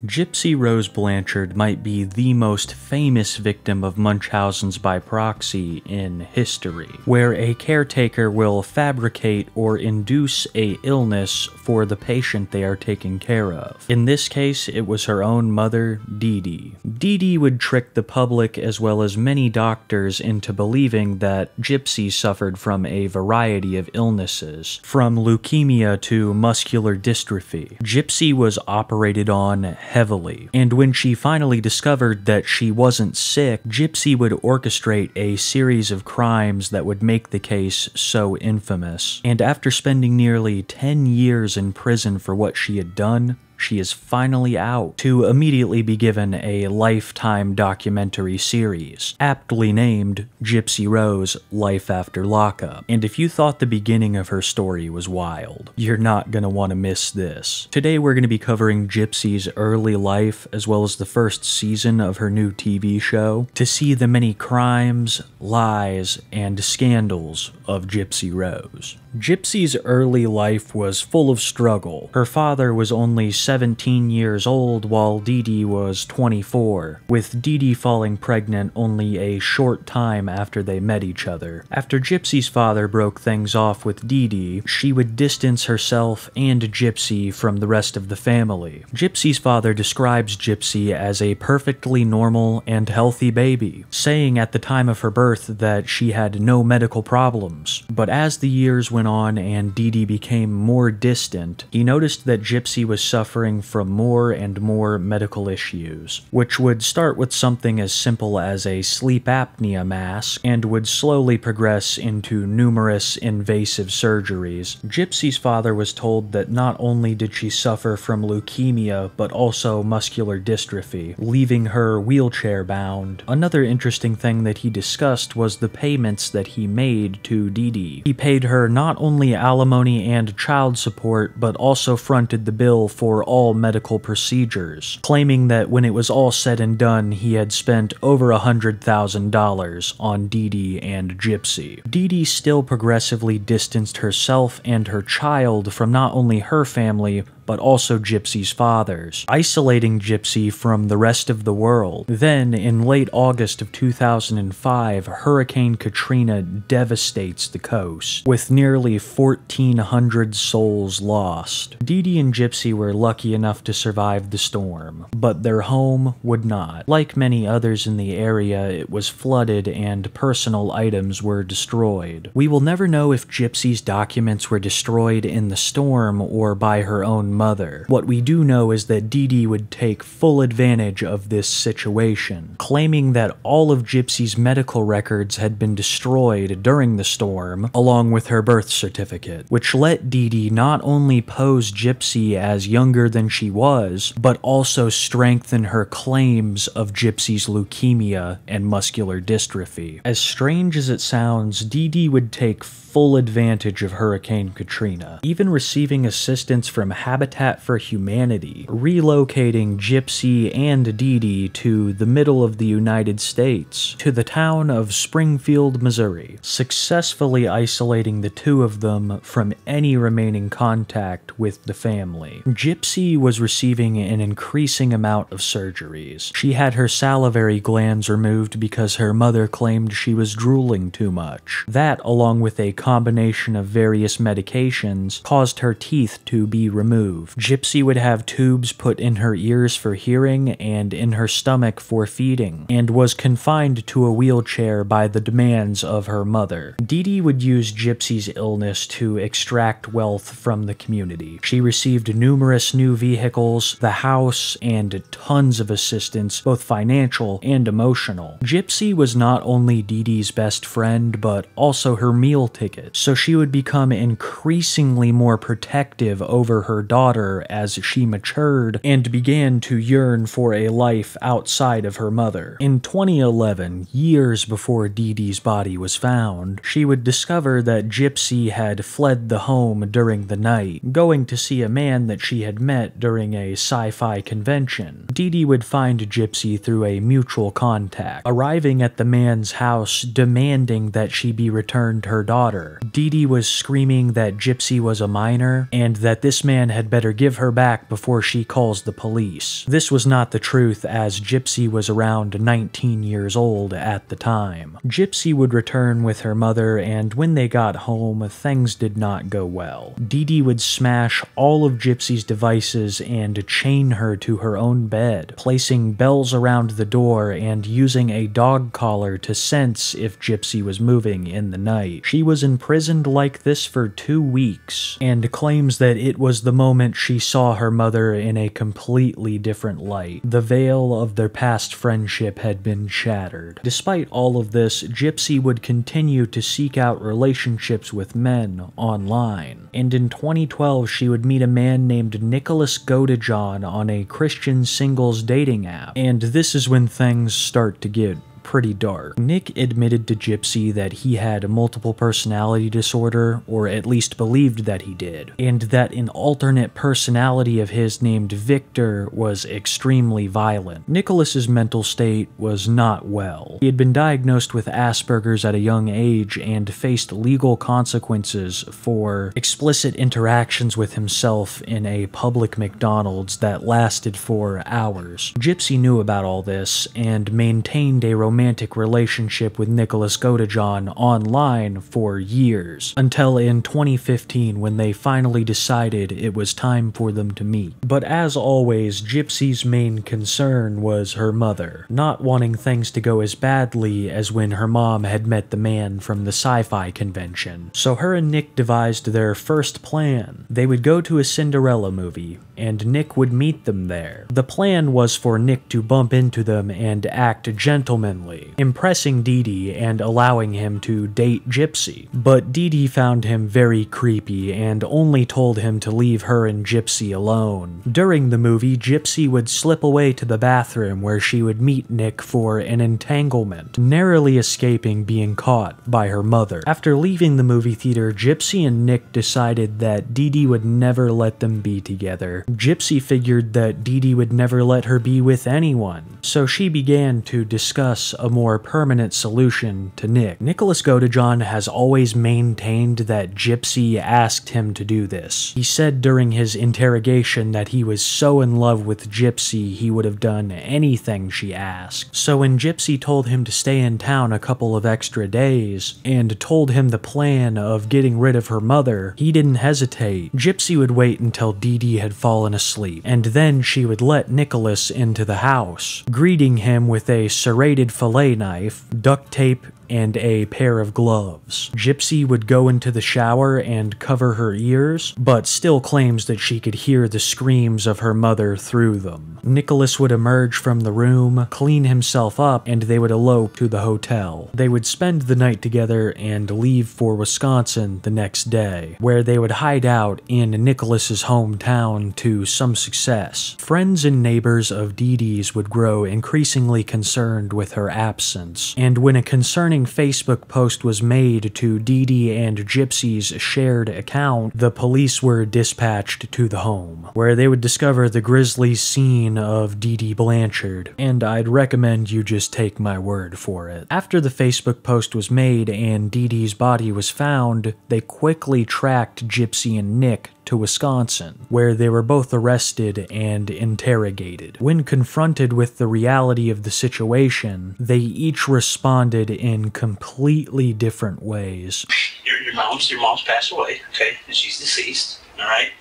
Gypsy Rose Blanchard might be the most famous victim of Munchausen's by proxy in history, where a caretaker will fabricate or induce a illness for the patient they are taking care of. In this case, it was her own mother, Dee Dee. Dee Dee would trick the public as well as many doctors into believing that Gypsy suffered from a variety of illnesses, from leukemia to muscular dystrophy. Gypsy was operated on heavily, and when she finally discovered that she wasn't sick, Gypsy would orchestrate a series of crimes that would make the case so infamous. And after spending nearly 10 years in prison for what she had done, she is finally out, to immediately be given a lifetime documentary series, aptly named Gypsy Rose: Life After Lockup. And if you thought the beginning of her story was wild, you're not gonna want to miss this. Today we're gonna be covering Gypsy's early life, as well as the first season of her new TV show, to see the many crimes, lies, and scandals of Gypsy Rose. Gypsy's early life was full of struggle. Her father was only 17 years old while Dee Dee was 24, with Dee Dee falling pregnant only a short time after they met each other. After Gypsy's father broke things off with Dee Dee, she would distance herself and Gypsy from the rest of the family. Gypsy's father describes Gypsy as a perfectly normal and healthy baby, saying at the time of her birth that she had no medical problems. But as the years went on and Dee Dee became more distant, he noticed that Gypsy was suffering from more and more medical issues, which would start with something as simple as a sleep apnea mask and would slowly progress into numerous invasive surgeries. Gypsy's father was told that not only did she suffer from leukemia, but also muscular dystrophy, leaving her wheelchair-bound. Another interesting thing that he discussed was the payments that he made to Dee Dee. He paid her not only alimony and child support, but also fronted the bill for all medical procedures, claiming that when it was all said and done, he had spent over $100,000 on Dee Dee and Gypsy. Dee Dee still progressively distanced herself and her child from not only her family, but also Gypsy's father's, isolating Gypsy from the rest of the world. Then, in late August of 2005, Hurricane Katrina devastates the coast, with nearly 1,400 souls lost. Dee Dee and Gypsy were lucky enough to survive the storm, but their home would not. Like many others in the area, it was flooded and personal items were destroyed. We will never know if Gypsy's documents were destroyed in the storm or by her own mother. What we do know is that Dee Dee would take full advantage of this situation, claiming that all of Gypsy's medical records had been destroyed during the storm, along with her birth certificate, which let Dee Dee not only pose Gypsy as younger than she was, but also strengthen her claims of Gypsy's leukemia and muscular dystrophy. As strange as it sounds, Dee Dee would take full advantage of Hurricane Katrina, even receiving assistance from Habitat for Humanity, relocating Gypsy and Dee Dee to the middle of the United States, to the town of Springfield, Missouri, successfully isolating the two of them from any remaining contact with the family. Gypsy was receiving an increasing amount of surgeries. She had her salivary glands removed because her mother claimed she was drooling too much. That, along with a combination of various medications, caused her teeth to be removed. Gypsy would have tubes put in her ears for hearing and in her stomach for feeding, and was confined to a wheelchair by the demands of her mother. Dee Dee would use Gypsy's illness to extract wealth from the community. She received numerous new vehicles, the house, and tons of assistance, both financial and emotional. Gypsy was not only Dee Dee's best friend, but also her meal ticket, so she would become increasingly more protective over her daughter as she matured and began to yearn for a life outside of her mother. In 2011, years before Dee Dee's body was found, she would discover that Gypsy had fled the home during the night, going to see a man that she had met during a sci-fi convention. Dee Dee would find Gypsy through a mutual contact, arriving at the man's house demanding that she be returned her daughter. Dee Dee was screaming that Gypsy was a minor and that this man had had better give her back before she calls the police. This was not the truth, as Gypsy was around 19 years old at the time. Gypsy would return with her mother, and when they got home, things did not go well. Dee Dee would smash all of Gypsy's devices and chain her to her own bed, placing bells around the door and using a dog collar to sense if Gypsy was moving in the night. She was imprisoned like this for 2 weeks, and claims that it was the moment she saw her mother in a completely different light. The veil of their past friendship had been shattered. Despite all of this, Gypsy would continue to seek out relationships with men online, and in 2012 she would meet a man named Nicholas Godejohn on a Christian singles dating app, and this is when things start to get pretty dark. Nick admitted to Gypsy that he had multiple personality disorder, or at least believed that he did, and that an alternate personality of his named Victor was extremely violent. Nicholas's mental state was not well. He had been diagnosed with Asperger's at a young age and faced legal consequences for explicit interactions with himself in a public McDonald's that lasted for hours. Gypsy knew about all this and maintained a romantic relationship with Nicholas Godejohn online for years, until in 2015 when they finally decided it was time for them to meet. But as always, Gypsy's main concern was her mother, not wanting things to go as badly as when her mom had met the man from the sci-fi convention. So her and Nick devised their first plan. They would go to a Cinderella movie, and Nick would meet them there. The plan was for Nick to bump into them and act gentlemanly, impressing Dee Dee and allowing him to date Gypsy. But Dee Dee found him very creepy and only told him to leave her and Gypsy alone. During the movie, Gypsy would slip away to the bathroom where she would meet Nick for an entanglement, narrowly escaping being caught by her mother. After leaving the movie theater, Gypsy and Nick decided that Dee Dee would never let them be together. Gypsy figured that Dee Dee would never let her be with anyone, so she began to discuss a more permanent solution to Nick. Nicholas Godejohn has always maintained that Gypsy asked him to do this. He said during his interrogation that he was so in love with Gypsy he would have done anything she asked. So when Gypsy told him to stay in town a couple of extra days, and told him the plan of getting rid of her mother, he didn't hesitate. Gypsy would wait until Dee Dee had fallen asleep, and then she would let Nicholas into the house, greeting him with a serrated fillet knife, duct tape, and a pair of gloves. Gypsy would go into the shower and cover her ears, but still claims that she could hear the screams of her mother through them. Nicholas would emerge from the room, clean himself up, and they would elope to the hotel. They would spend the night together and leave for Wisconsin the next day, where they would hide out in Nicholas's hometown to some success. Friends and neighbors of Dee Dee's would grow increasingly concerned with her absence, and when a concerning Facebook post was made to Dee Dee and Gypsy's shared account, the police were dispatched to the home, where they would discover the grisly scene of Dee Dee Blanchard, and I'd recommend you just take my word for it. After the Facebook post was made and Dee Dee's body was found, they quickly tracked Gypsy and Nick to Wisconsin, where they were both arrested and interrogated. When confronted with the reality of the situation, they each responded in completely different ways. Your mom's passed away, okay, and she's deceased, all right?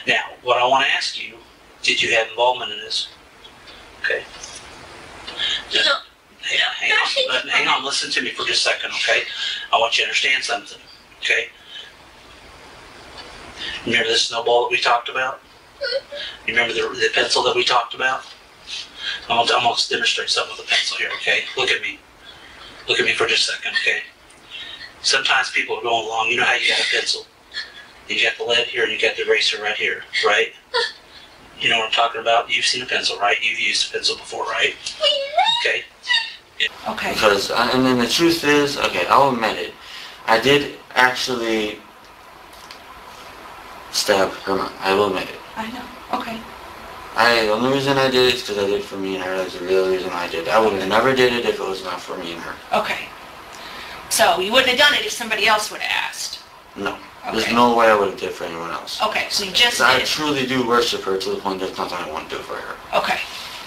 Now, what I want to ask you, did you have involvement in this? Okay. Just, hang on, listen to me for just a second, okay? I want you to understand something, okay? Remember the snowball that we talked about? You remember the pencil that we talked about? I'm going to demonstrate something with a pencil here, okay? Look at me. Look at me for just a second, okay? Sometimes people are going along, you know how you got a pencil? You got the lead here and you got the eraser right here, right? You know what I'm talking about? You've seen a pencil, right? You've used a pencil before, right? Okay. Yeah. Okay. Because, and then the truth is, okay, I'll admit it. I did actually stab her mom. I will admit it. I know. Okay. The only reason I did it is because I did it for me and her. That's the real reason I did it. I would have never did it if it was not for me and her. Okay. So you wouldn't have done it if somebody else would have asked? No. There's no way I would have did it for anyone else. Okay, so you just I did. truly do worship her to the point there's nothing I want to do for her. Okay.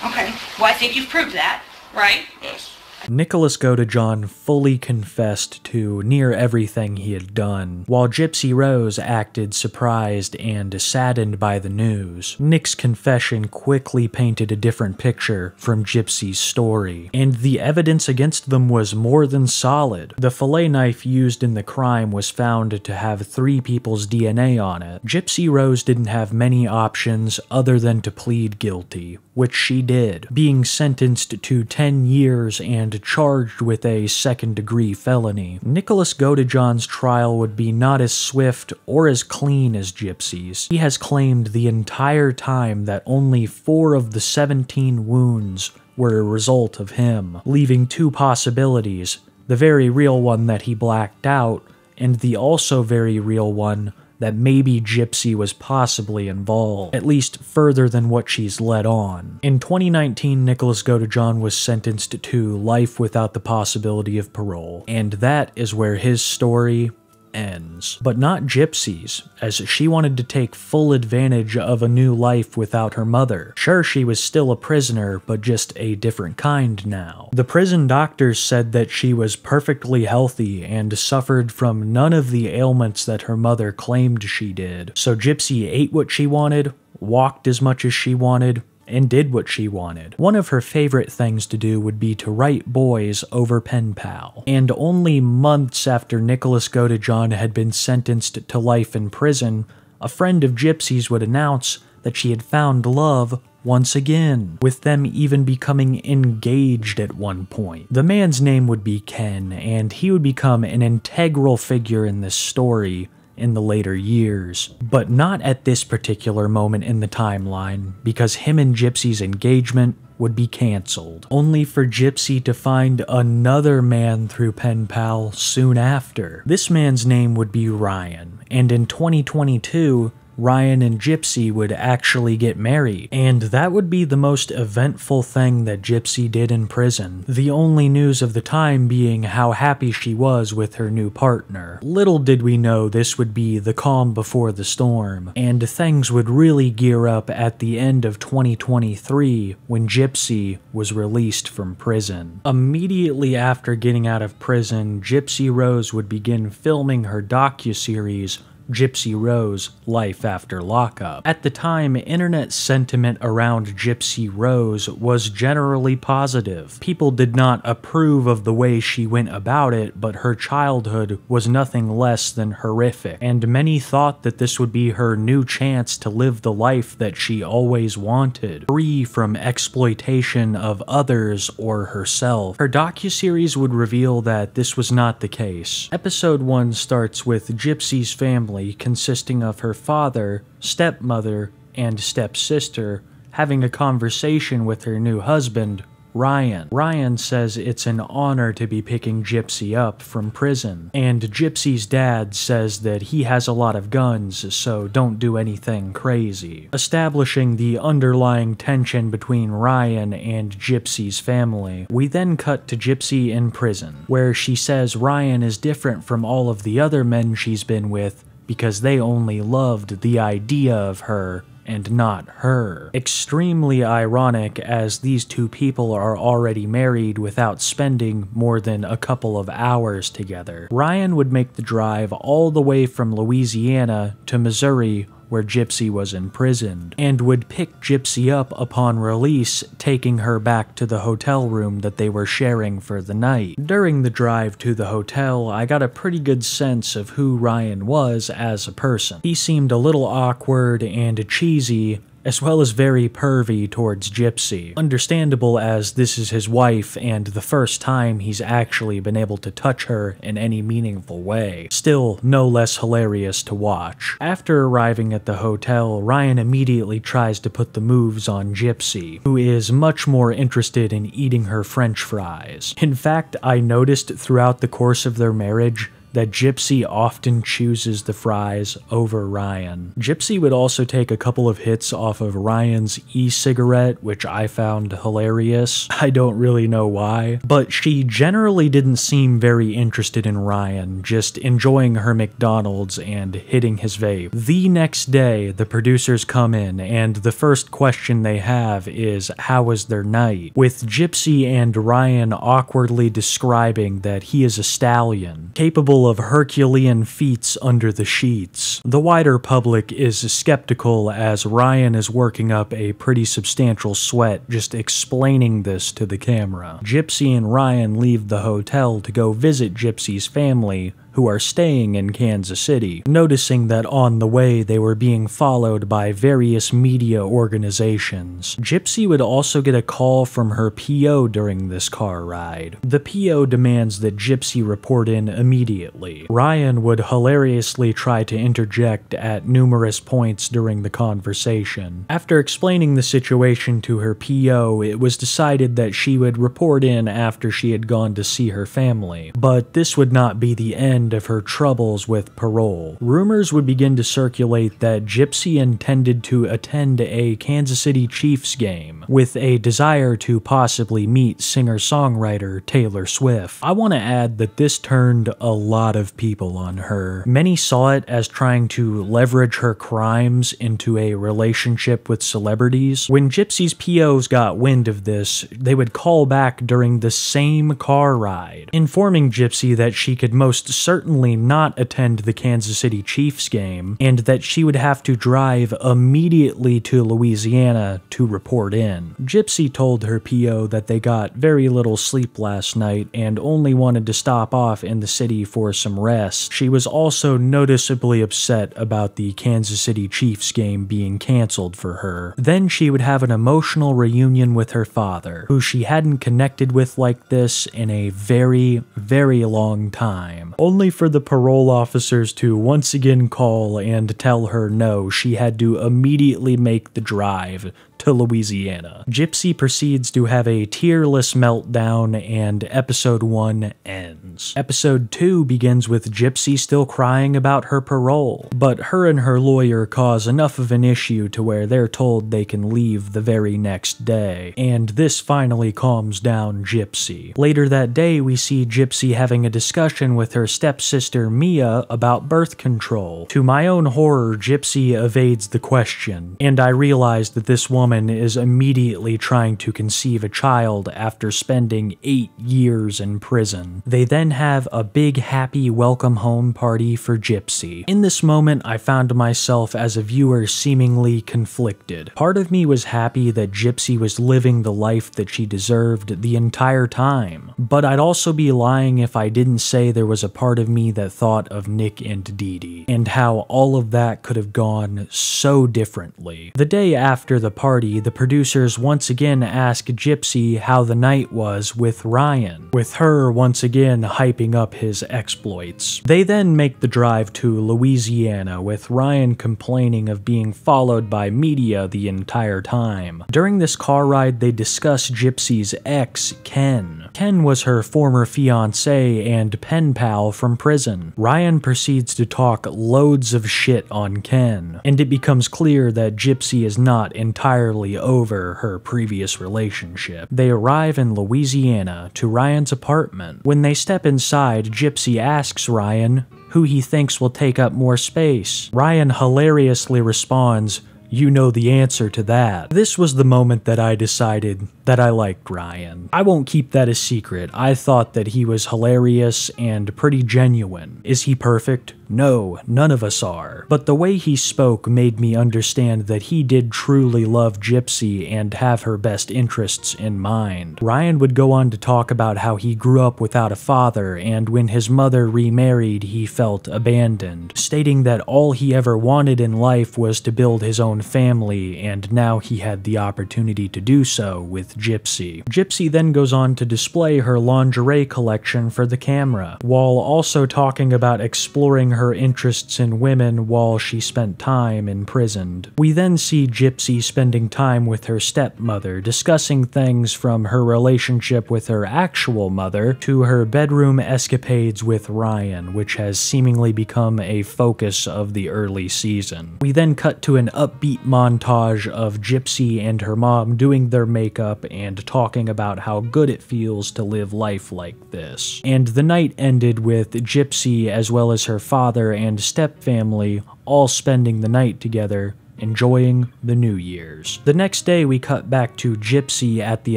Okay. Well, I think you've proved that, right? Yes. Nicholas Godejohn fully confessed to near everything he had done, while Gypsy Rose acted surprised and saddened by the news. Nick's confession quickly painted a different picture from Gypsy's story, and the evidence against them was more than solid. The fillet knife used in the crime was found to have 3 people's DNA on it. Gypsy Rose didn't have many options other than to plead guilty, which she did, being sentenced to 10 years and charged with a second-degree felony. Nicholas Godejohn's trial would be not as swift or as clean as Gypsy's. He has claimed the entire time that only 4 of the 17 wounds were a result of him, leaving 2 possibilities, the very real one that he blacked out, and the also very real one that maybe Gypsy was possibly involved, at least further than what she's let on. In 2019, Nicholas Godejohn was sentenced to life without the possibility of parole, and that is where his story ends. But not Gypsy's, as she wanted to take full advantage of a new life without her mother. Sure, she was still a prisoner, but just a different kind now. The prison doctors said that she was perfectly healthy and suffered from none of the ailments that her mother claimed she did. So Gypsy ate what she wanted, walked as much as she wanted, and did what she wanted. One of her favorite things to do would be to write boys over pen pal. And only months after Nicholas Godejohn had been sentenced to life in prison, a friend of Gypsy's would announce that she had found love once again, with them even becoming engaged at one point. The man's name would be Ken, and he would become an integral figure in this story in the later years, but not at this particular moment in the timeline, because him and Gypsy's engagement would be cancelled, only for Gypsy to find another man through pen pal soon after. This man's name would be Ryan, and in 2022, Ryan and Gypsy would actually get married, and that would be the most eventful thing that Gypsy did in prison, the only news of the time being how happy she was with her new partner. Little did we know this would be the calm before the storm, and things would really gear up at the end of 2023 when Gypsy was released from prison. Immediately after getting out of prison, Gypsy Rose would begin filming her docuseries Gypsy Rose, Life After Lockup. At the time, internet sentiment around Gypsy Rose was generally positive. People did not approve of the way she went about it, but her childhood was nothing less than horrific, and many thought that this would be her new chance to live the life that she always wanted, free from exploitation of others or herself. Her docuseries would reveal that this was not the case. Episode 1 starts with Gypsy's family, consisting of her father, stepmother, and stepsister, having a conversation with her new husband, Ryan. Ryan says it's an honor to be picking Gypsy up from prison, and Gypsy's dad says that he has a lot of guns, so don't do anything crazy, establishing the underlying tension between Ryan and Gypsy's family. We then cut to Gypsy in prison, where she says Ryan is different from all of the other men she's been with because they only loved the idea of her and not her. Extremely ironic, as these two people are already married without spending more than a couple of hours together. Ryan would make the drive all the way from Louisiana to Missouri, where Gypsy was imprisoned, and would pick Gypsy up upon release, taking her back to the hotel room that they were sharing for the night. During the drive to the hotel, I got a pretty good sense of who Ryan was as a person. He seemed a little awkward and cheesy, as well as very pervy towards Gypsy. Understandable, as this is his wife and the first time he's actually been able to touch her in any meaningful way. Still, no less hilarious to watch. After arriving at the hotel, Ryan immediately tries to put the moves on Gypsy, who is much more interested in eating her French fries. In fact, I noticed throughout the course of their marriage that Gypsy often chooses the fries over Ryan. Gypsy would also take a couple of hits off of Ryan's e-cigarette, which I found hilarious. I don't really know why, but she generally didn't seem very interested in Ryan, just enjoying her McDonald's and hitting his vape. The next day, the producers come in, and the first question they have is, how was their night? With Gypsy and Ryan awkwardly describing that he is a stallion, capable of Herculean feats under the sheets. The wider public is skeptical as Ryan is working up a pretty substantial sweat just explaining this to the camera. Gypsy and Ryan leave the hotel to go visit Gypsy's family, who are staying in Kansas City, noticing that on the way they were being followed by various media organizations. Gypsy would also get a call from her PO during this car ride. The PO demands that Gypsy report in immediately. Ryan would hilariously try to interject at numerous points during the conversation. After explaining the situation to her PO, it was decided that she would report in after she had gone to see her family, but this would not be the end of her troubles with parole. Rumors would begin to circulate that Gypsy intended to attend a Kansas City Chiefs game, with a desire to possibly meet singer-songwriter Taylor Swift. I want to add that this turned a lot of people on her. Many saw it as trying to leverage her crimes into a relationship with celebrities. When Gypsy's POs got wind of this, they would call back during the same car ride, informing Gypsy that she could most certainly not attend the Kansas City Chiefs game, and that she would have to drive immediately to Louisiana to report in. Gypsy told her PO that they got very little sleep last night and only wanted to stop off in the city for some rest. She was also noticeably upset about the Kansas City Chiefs game being canceled for her. Then she would have an emotional reunion with her father, who she hadn't connected with like this in a very, very long time. Only for the parole officers to once again call and tell her no, she had to immediately make the drive to Louisiana. Gypsy proceeds to have a tearless meltdown, and episode 1 ends. Episode 2 begins with Gypsy still crying about her parole, but her and her lawyer cause enough of an issue to where they're told they can leave the very next day, and this finally calms down Gypsy. Later that day, we see Gypsy having a discussion with her stepsister Mia about birth control. To my own horror, Gypsy evades the question, and I realize that this woman is immediately trying to conceive a child after spending 8 years in prison. They then have a big happy welcome home party for Gypsy. In this moment, I found myself as a viewer seemingly conflicted. Part of me was happy that Gypsy was living the life that she deserved the entire time, but I'd also be lying if I didn't say there was a part of me that thought of Nick and Dee Dee, and how all of that could have gone so differently. The day after the party, the producers once again ask Gypsy how the night was with Ryan, with her once again hyping up his exploits. They then make the drive to Louisiana, with Ryan complaining of being followed by media the entire time. During this car ride, they discuss Gypsy's ex, Ken. Ken was her former fiancé and pen pal from prison. Ryan proceeds to talk loads of shit on Ken, and it becomes clear that Gypsy is not entirely over her previous relationship. They arrive in Louisiana to Ryan's apartment. When they step inside, Gypsy asks Ryan who he thinks will take up more space. Ryan hilariously responds, "You know the answer to that." This was the moment that I decided that I liked Ryan. I won't keep that a secret. I thought that he was hilarious and pretty genuine. Is he perfect? No, none of us are. But the way he spoke made me understand that he did truly love Gypsy and have her best interests in mind. Ryan would go on to talk about how he grew up without a father, and when his mother remarried, he felt abandoned, stating that all he ever wanted in life was to build his own family, and now he had the opportunity to do so with Gypsy. Gypsy then goes on to display her lingerie collection for the camera, while also talking about exploring her interests in women while she spent time imprisoned. We then see Gypsy spending time with her stepmother, discussing things from her relationship with her actual mother to her bedroom escapades with Ryan, which has seemingly become a focus of the early season. We then cut to an upbeat montage of Gypsy and her mom doing their makeup and talking about how good it feels to live life like this. And the night ended with Gypsy as well as her father and stepfamily all spending the night together, enjoying the New Year's. The next day we cut back to Gypsy at the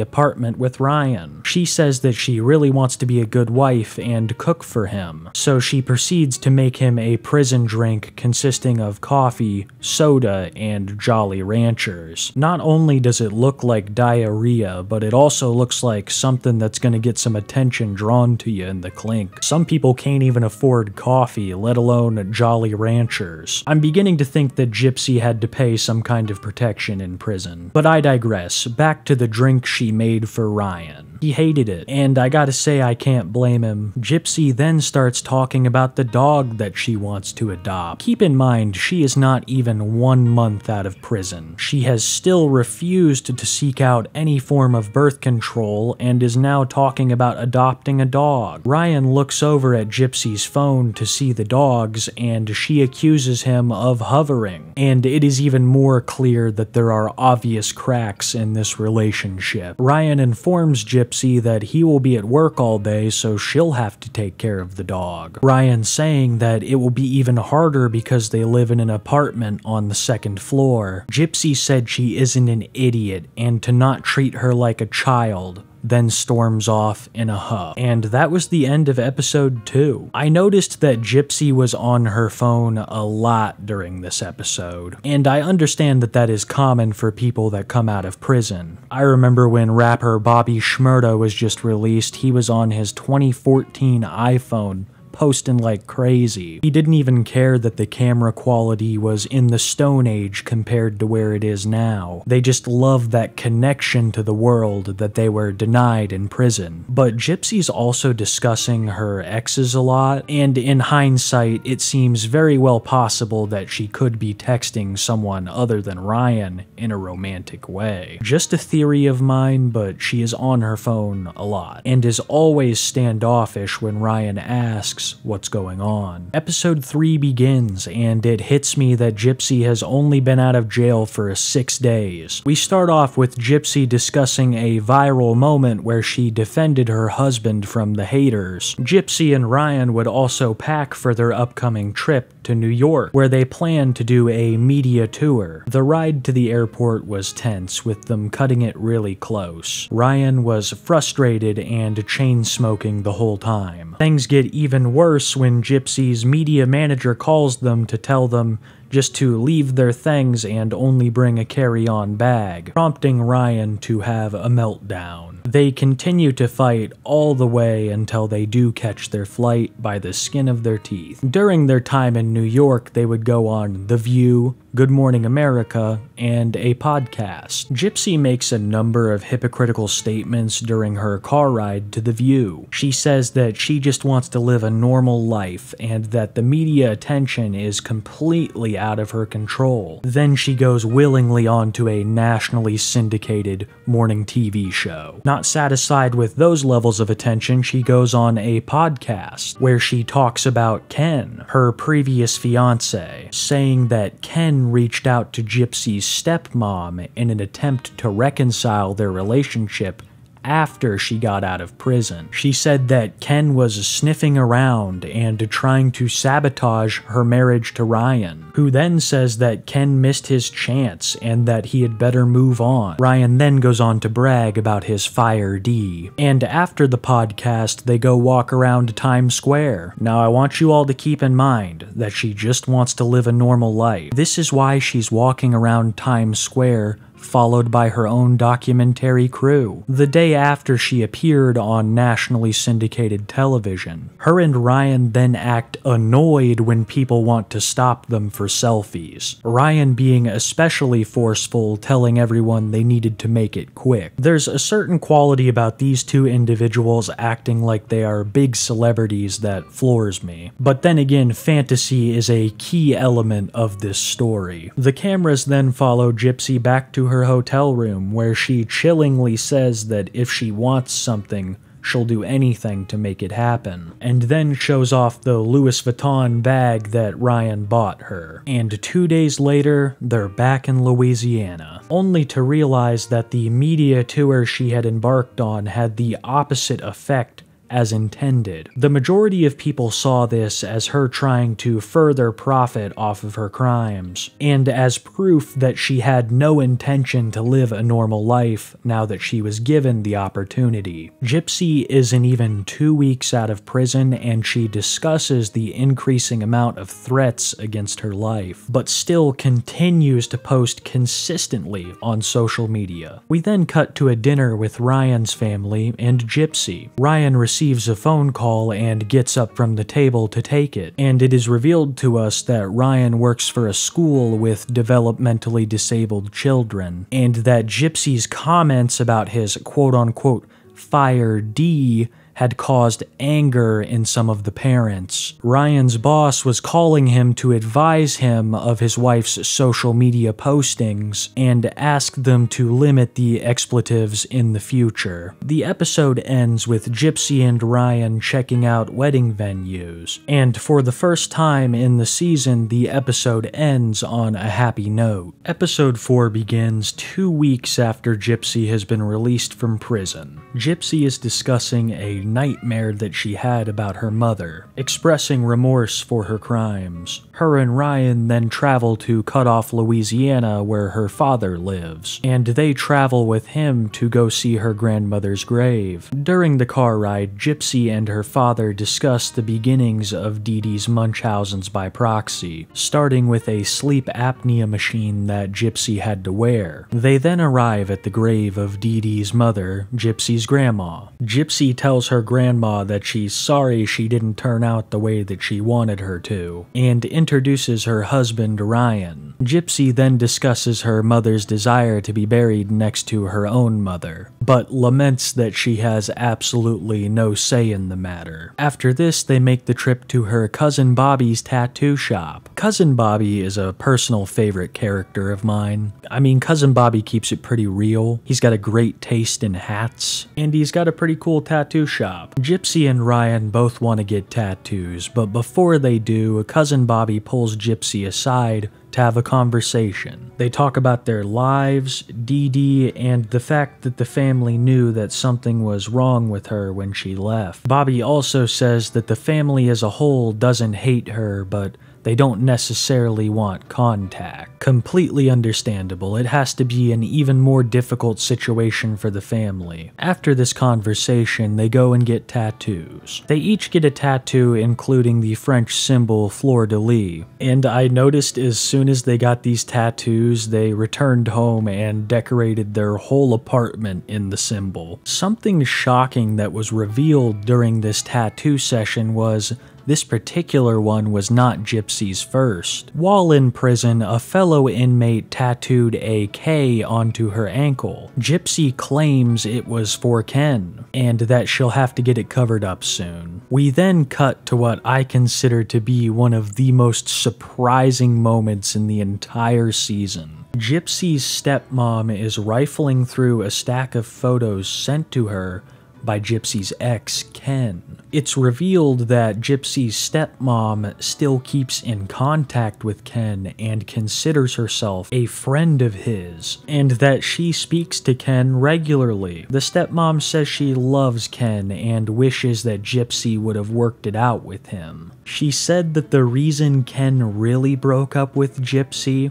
apartment with Ryan. She says that she really wants to be a good wife and cook for him, so she proceeds to make him a prison drink consisting of coffee, soda, and Jolly Ranchers. Not only does it look like diarrhea, but it also looks like something that's gonna get some attention drawn to you in the clink. Some people can't even afford coffee, let alone Jolly Ranchers. I'm beginning to think that Gypsy had to pay some kind of protection in prison. But I digress, back to the drink she made for Ryan. He hated it, and I gotta say I can't blame him. Gypsy then starts talking about the dog that she wants to adopt. Keep in mind, she is not even 1 month out of prison. She has still refused to seek out any form of birth control and is now talking about adopting a dog. Ryan looks over at Gypsy's phone to see the dogs, and she accuses him of hovering. And it is even more clear that there are obvious cracks in this relationship. Ryan informs Gypsy that he will be at work all day, so she'll have to take care of the dog. Ryan saying that it will be even harder because they live in an apartment on the 2nd floor. Gypsy said she isn't an idiot and to not treat her like a child, then storms off in a huff. And that was the end of episode 2. I noticed that Gypsy was on her phone a lot during this episode, and I understand that that is common for people that come out of prison. I remember when rapper Bobby Shmurda was just released, he was on his 2014 iPhone posting like crazy. He didn't even care that the camera quality was in the Stone Age compared to where it is now. They just loved that connection to the world that they were denied in prison. But Gypsy's also discussing her exes a lot, and in hindsight, it seems very well possible that she could be texting someone other than Ryan in a romantic way. Just a theory of mine, but she is on her phone a lot, and is always standoffish when Ryan asks what's going on. Episode 3 begins, and it hits me that Gypsy has only been out of jail for 6 days. We start off with Gypsy discussing a viral moment where she defended her husband from the haters. Gypsy and Ryan would also pack for their upcoming trip to New York, where they plan to do a media tour. The ride to the airport was tense, with them cutting it really close. Ryan was frustrated and chain-smoking the whole time. Things get even worse when Gypsy's media manager calls them to tell them just to leave their things and only bring a carry-on bag, prompting Ryan to have a meltdown. They continue to fight all the way until they do catch their flight by the skin of their teeth. During their time in New York, they would go on The View, Good Morning America, and a podcast. Gypsy makes a number of hypocritical statements during her car ride to The View. She says that she just wants to live a normal life and that the media attention is completely out of her control. Then she goes willingly onto a nationally syndicated morning TV show. Not satisfied with those levels of attention, she goes on a podcast where she talks about Ken, her previous fiance, saying that Ken reached out to Gypsy's stepmom in an attempt to reconcile their relationship after she got out of prison. She said that Ken was sniffing around and trying to sabotage her marriage to Ryan, who then says that Ken missed his chance and that he had better move on. Ryan then goes on to brag about his Fire D. And after the podcast, they go walk around Times Square. Now I want you all to keep in mind that she just wants to live a normal life. This is why she's walking around Times Square followed by her own documentary crew. The day after she appeared on nationally syndicated television, her and Ryan then act annoyed when people want to stop them for selfies, Ryan being especially forceful, telling everyone they needed to make it quick. There's a certain quality about these two individuals acting like they are big celebrities that floors me. But then again, fantasy is a key element of this story. The cameras then follow Gypsy back to her hotel room, where she chillingly says that if she wants something, she'll do anything to make it happen, and then shows off the Louis Vuitton bag that Ryan bought her. And 2 days later, they're back in Louisiana, only to realize that the media tour she had embarked on had the opposite effect as intended. The majority of people saw this as her trying to further profit off of her crimes, and as proof that she had no intention to live a normal life now that she was given the opportunity. Gypsy isn't even 2 weeks out of prison, and she discusses the increasing amount of threats against her life, but still continues to post consistently on social media. We then cut to a dinner with Ryan's family and Gypsy. Ryan receives a phone call and gets up from the table to take it, and it is revealed to us that Ryan works for a school with developmentally disabled children, and that Gypsy's comments about his quote-unquote "fire D" had caused anger in some of the parents. Ryan's boss was calling him to advise him of his wife's social media postings and ask them to limit the expletives in the future. The episode ends with Gypsy and Ryan checking out wedding venues, and for the first time in the season, the episode ends on a happy note. Episode 4 begins 2 weeks after Gypsy has been released from prison. Gypsy is discussing a nightmare that she had about her mother, expressing remorse for her crimes. Her and Ryan then travel to Cut Off, Louisiana, where her father lives, and they travel with him to go see her grandmother's grave. During the car ride, Gypsy and her father discuss the beginnings of Dee Dee's Munchausen's by proxy, starting with a sleep apnea machine that Gypsy had to wear. They then arrive at the grave of Dee Dee's mother, Gypsy's grandma. Gypsy tells her grandma that she's sorry she didn't turn out the way that she wanted her to, and introduces her husband Ryan. Gypsy then discusses her mother's desire to be buried next to her own mother, but laments that she has absolutely no say in the matter. After this, they make the trip to her cousin Bobby's tattoo shop. Cousin Bobby is a personal favorite character of mine. I mean, Cousin Bobby keeps it pretty real. He's got a great taste in hats, and he's got a pretty cool tattoo shop. Gypsy and Ryan both want to get tattoos, but before they do, Cousin Bobby pulls Gypsy aside to have a conversation. They talk about their lives, Dee Dee, and the fact that the family knew that something was wrong with her when she left. Bobby also says that the family as a whole doesn't hate her, but they don't necessarily want contact. Completely understandable. It has to be an even more difficult situation for the family. After this conversation, they go and get tattoos. They each get a tattoo including the French symbol fleur-de-lis, and I noticed as soon as they got these tattoos, they returned home and decorated their whole apartment in the symbol. Something shocking that was revealed during this tattoo session was this particular one was not Gypsy's first. While in prison, a fellow inmate tattooed a K onto her ankle. Gypsy claims it was for Ken, and that she'll have to get it covered up soon. We then cut to what I consider to be one of the most surprising moments in the entire season. Gypsy's stepmom is rifling through a stack of photos sent to her by Gypsy's ex, Ken. It's revealed that Gypsy's stepmom still keeps in contact with Ken and considers herself a friend of his, and that she speaks to Ken regularly. The stepmom says she loves Ken and wishes that Gypsy would have worked it out with him. She said that the reason Ken really broke up with Gypsy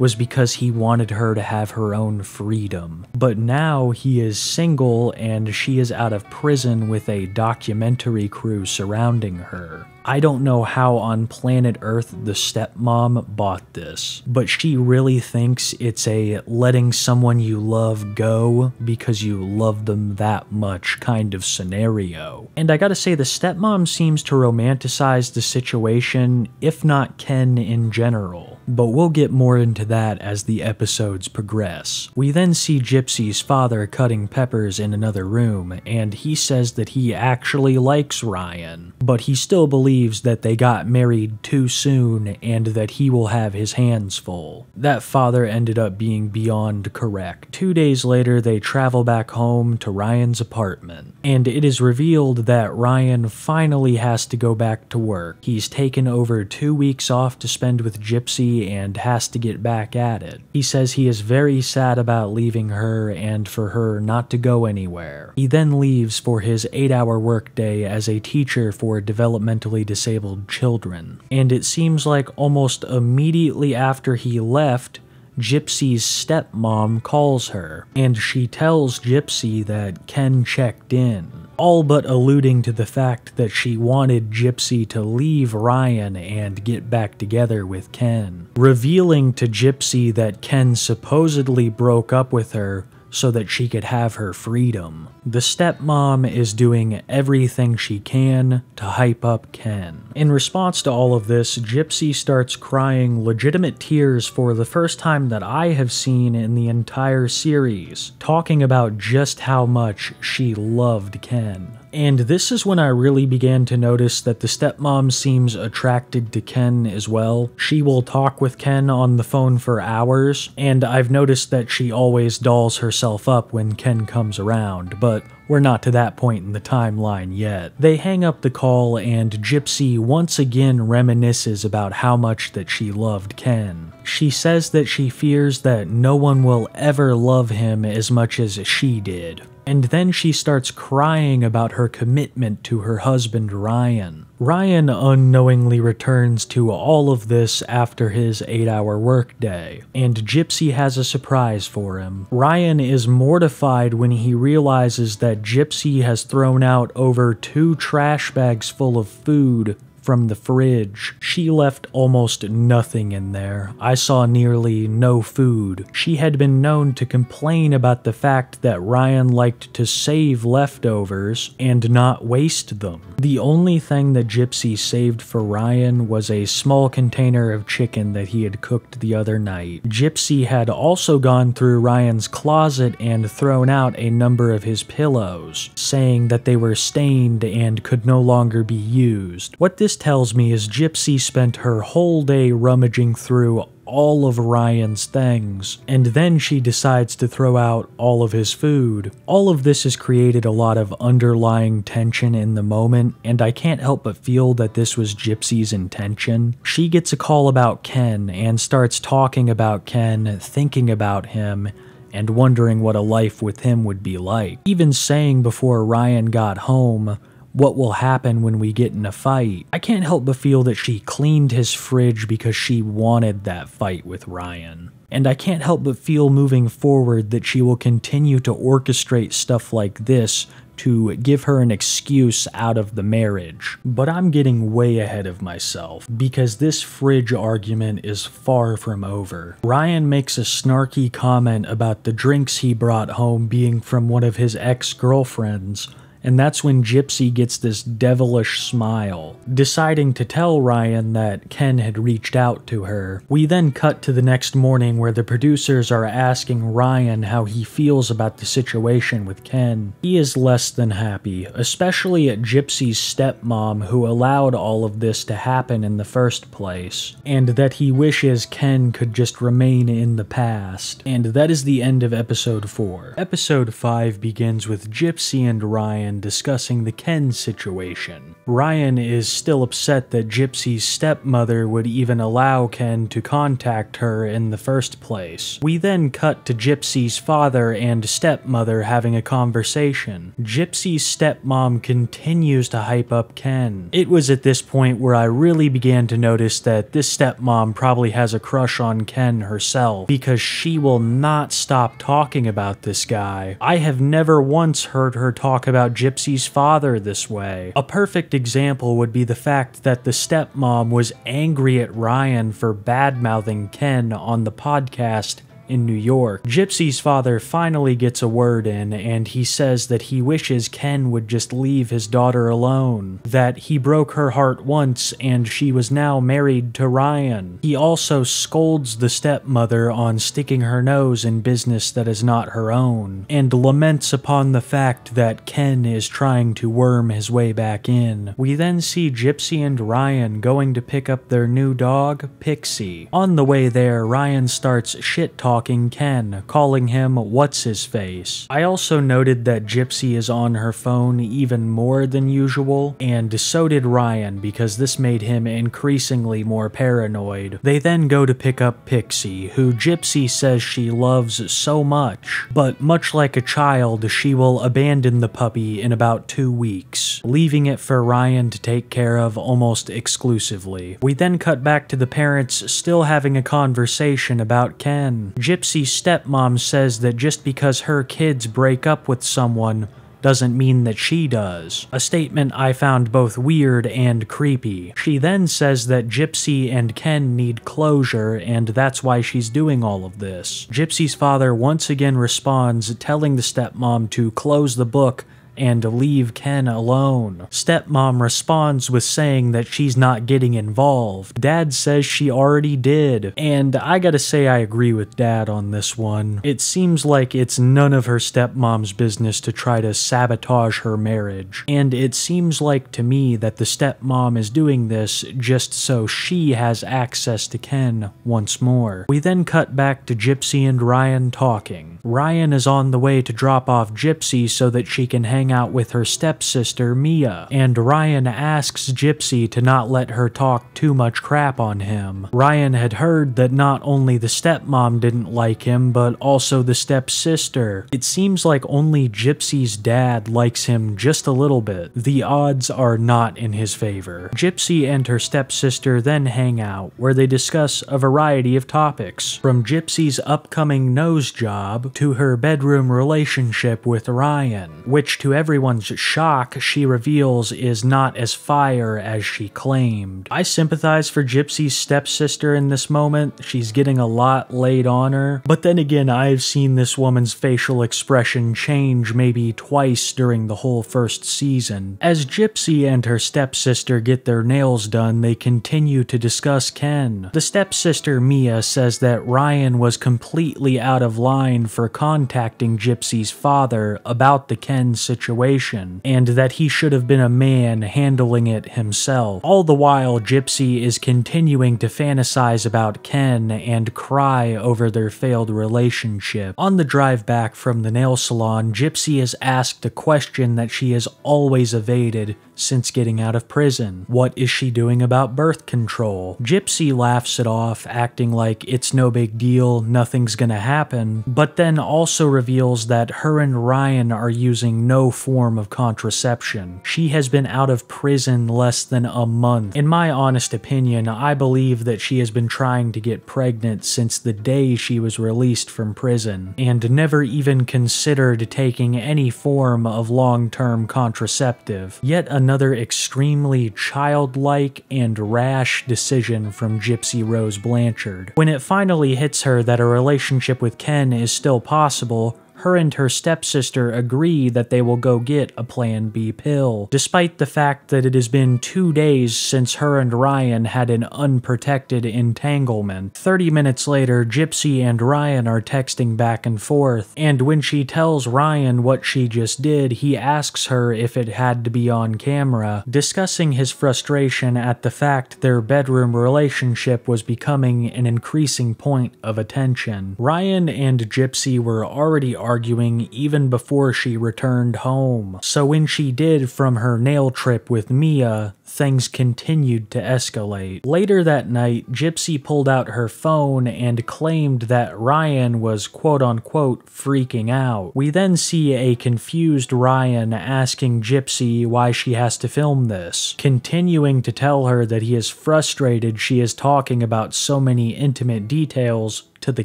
was because he wanted her to have her own freedom. But now he is single and she is out of prison with a documentary crew surrounding her. I don't know how on planet Earth the stepmom bought this, but she really thinks it's a letting someone you love go because you love them that much kind of scenario. And I gotta say, the stepmom seems to romanticize the situation, if not Ken in general. But we'll get more into that as the episodes progress. We then see Gypsy's father cutting peppers in another room, and he says that he actually likes Ryan, but he still believes that they got married too soon and that he will have his hands full. That father ended up being beyond correct. 2 days later, they travel back home to Ryan's apartment, and it is revealed that Ryan finally has to go back to work. He's taken over 2 weeks off to spend with Gypsy and has to get back at it. He says he is very sad about leaving her and for her not to go anywhere. He then leaves for his 8-hour workday as a teacher for developmentally disabled children. And it seems like almost immediately after he left, Gypsy's stepmom calls her, and she tells Gypsy that Ken checked in, all but alluding to the fact that she wanted Gypsy to leave Ryan and get back together with Ken, revealing to Gypsy that Ken supposedly broke up with her so that she could have her freedom. The stepmom is doing everything she can to hype up Ken. In response to all of this, Gypsy starts crying legitimate tears for the first time that I have seen in the entire series, talking about just how much she loved Ken. And this is when I really began to notice that the stepmom seems attracted to Ken as well. She will talk with Ken on the phone for hours, and I've noticed that she always dolls herself up when Ken comes around, but we're not to that point in the timeline yet. They hang up the call and Gypsy once again reminisces about how much that she loved Ken. She says that she fears that no one will ever love him as much as she did. And then she starts crying about her commitment to her husband Ryan. Ryan unknowingly returns to all of this after his 8-hour workday, and Gypsy has a surprise for him. Ryan is mortified when he realizes that Gypsy has thrown out over 2 trash bags full of food from the fridge. She left almost nothing in there. I saw nearly no food. She had been known to complain about the fact that Ryan liked to save leftovers and not waste them. The only thing that Gypsy saved for Ryan was a small container of chicken that he had cooked the other night. Gypsy had also gone through Ryan's closet and thrown out a number of his pillows, saying that they were stained and could no longer be used. What this tells me is Gypsy spent her whole day rummaging through all of Ryan's things, and then she decides to throw out all of his food. All of this has created a lot of underlying tension in the moment, and I can't help but feel that this was Gypsy's intention. She gets a call about Ken and starts talking about Ken, thinking about him, and wondering what a life with him would be like. Even saying before Ryan got home, what will happen when we get in a fight? I can't help but feel that she cleaned his fridge because she wanted that fight with Ryan. And I can't help but feel moving forward that she will continue to orchestrate stuff like this to give her an excuse out of the marriage. But I'm getting way ahead of myself, because this fridge argument is far from over. Ryan makes a snarky comment about the drinks he brought home being from one of his ex-girlfriends, and that's when Gypsy gets this devilish smile, deciding to tell Ryan that Ken had reached out to her. We then cut to the next morning where the producers are asking Ryan how he feels about the situation with Ken. He is less than happy, especially at Gypsy's stepmom who allowed all of this to happen in the first place, and that he wishes Ken could just remain in the past. And that is the end of episode 4. Episode 5 begins with Gypsy and Ryan Ryan discussing the Ken situation. Ryan is still upset that Gypsy's stepmother would even allow Ken to contact her in the first place. We then cut to Gypsy's father and stepmother having a conversation. Gypsy's stepmom continues to hype up Ken. It was at this point where I really began to notice that this stepmom probably has a crush on Ken herself, because she will not stop talking about this guy. I have never once heard her talk about Gypsy's father this way. A perfect example would be the fact that the stepmom was angry at Ryan for bad-mouthing Ken on the podcast in New York. Gypsy's father finally gets a word in, and he says that he wishes Ken would just leave his daughter alone, that he broke her heart once and she was now married to Ryan. He also scolds the stepmother on sticking her nose in business that is not her own, and laments upon the fact that Ken is trying to worm his way back in. We then see Gypsy and Ryan going to pick up their new dog, Pixie. On the way there, Ryan starts shit-talking Ken, calling him what's-his-face. I also noted that Gypsy is on her phone even more than usual, and so did Ryan, because this made him increasingly more paranoid. They then go to pick up Pixie, who Gypsy says she loves so much, but much like a child, she will abandon the puppy in about 2 weeks, leaving it for Ryan to take care of almost exclusively. We then cut back to the parents still having a conversation about Ken. Gypsy's stepmom says that just because her kids break up with someone doesn't mean that she does. A statement I found both weird and creepy. She then says that Gypsy and Ken need closure, and that's why she's doing all of this. Gypsy's father once again responds, telling the stepmom to close the book and leave Ken alone. Stepmom responds with saying that she's not getting involved. Dad says she already did, and I gotta say I agree with Dad on this one. It seems like it's none of her stepmom's business to try to sabotage her marriage, and it seems like to me that the stepmom is doing this just so she has access to Ken once more. We then cut back to Gypsy and Ryan talking. Ryan is on the way to drop off Gypsy so that she can hang out with her stepsister Mia, and Ryan asks Gypsy to not let her talk too much crap on him. Ryan had heard that not only the stepmom didn't like him, but also the stepsister. It seems like only Gypsy's dad likes him just a little bit. The odds are not in his favor. Gypsy and her stepsister then hang out, where they discuss a variety of topics, from Gypsy's upcoming nose job to her bedroom relationship with Ryan, which to everyone's shock, she reveals is not as fire as she claimed. I sympathize for Gypsy's stepsister in this moment. She's getting a lot laid on her, but then again, I've seen this woman's facial expression change maybe twice during the whole first season. As Gypsy and her stepsister get their nails done, they continue to discuss Ken. The stepsister Mia says that Ryan was completely out of line for contacting Gypsy's father about the Ken situation, and that he should have been a man handling it himself. All the while, Gypsy is continuing to fantasize about Ken and cry over their failed relationship. On the drive back from the nail salon, Gypsy is asked a question that she has always evaded since getting out of prison. What is she doing about birth control? Gypsy laughs it off, acting like it's no big deal, nothing's gonna happen, but then also reveals that her and Ryan are using no form of contraception. She has been out of prison less than a month. In my honest opinion, I believe that she has been trying to get pregnant since the day she was released from prison, and never even considered taking any form of long-term contraceptive. Yet another extremely childlike and rash decision from Gypsy Rose Blanchard. When it finally hits her that a relationship with Ken is still possible, her and her stepsister agree that they will go get a Plan B pill, despite the fact that it has been 2 days since her and Ryan had an unprotected entanglement. 30 minutes later, Gypsy and Ryan are texting back and forth, and when she tells Ryan what she just did, he asks her if it had to be on camera, discussing his frustration at the fact their bedroom relationship was becoming an increasing point of attention. Ryan and Gypsy were already arguing even before she returned home. So when she did from her nail trip with Mia, things continued to escalate. Later that night, Gypsy pulled out her phone and claimed that Ryan was quote-unquote freaking out. We then see a confused Ryan asking Gypsy why she has to film this, continuing to tell her that he is frustrated she is talking about so many intimate details to the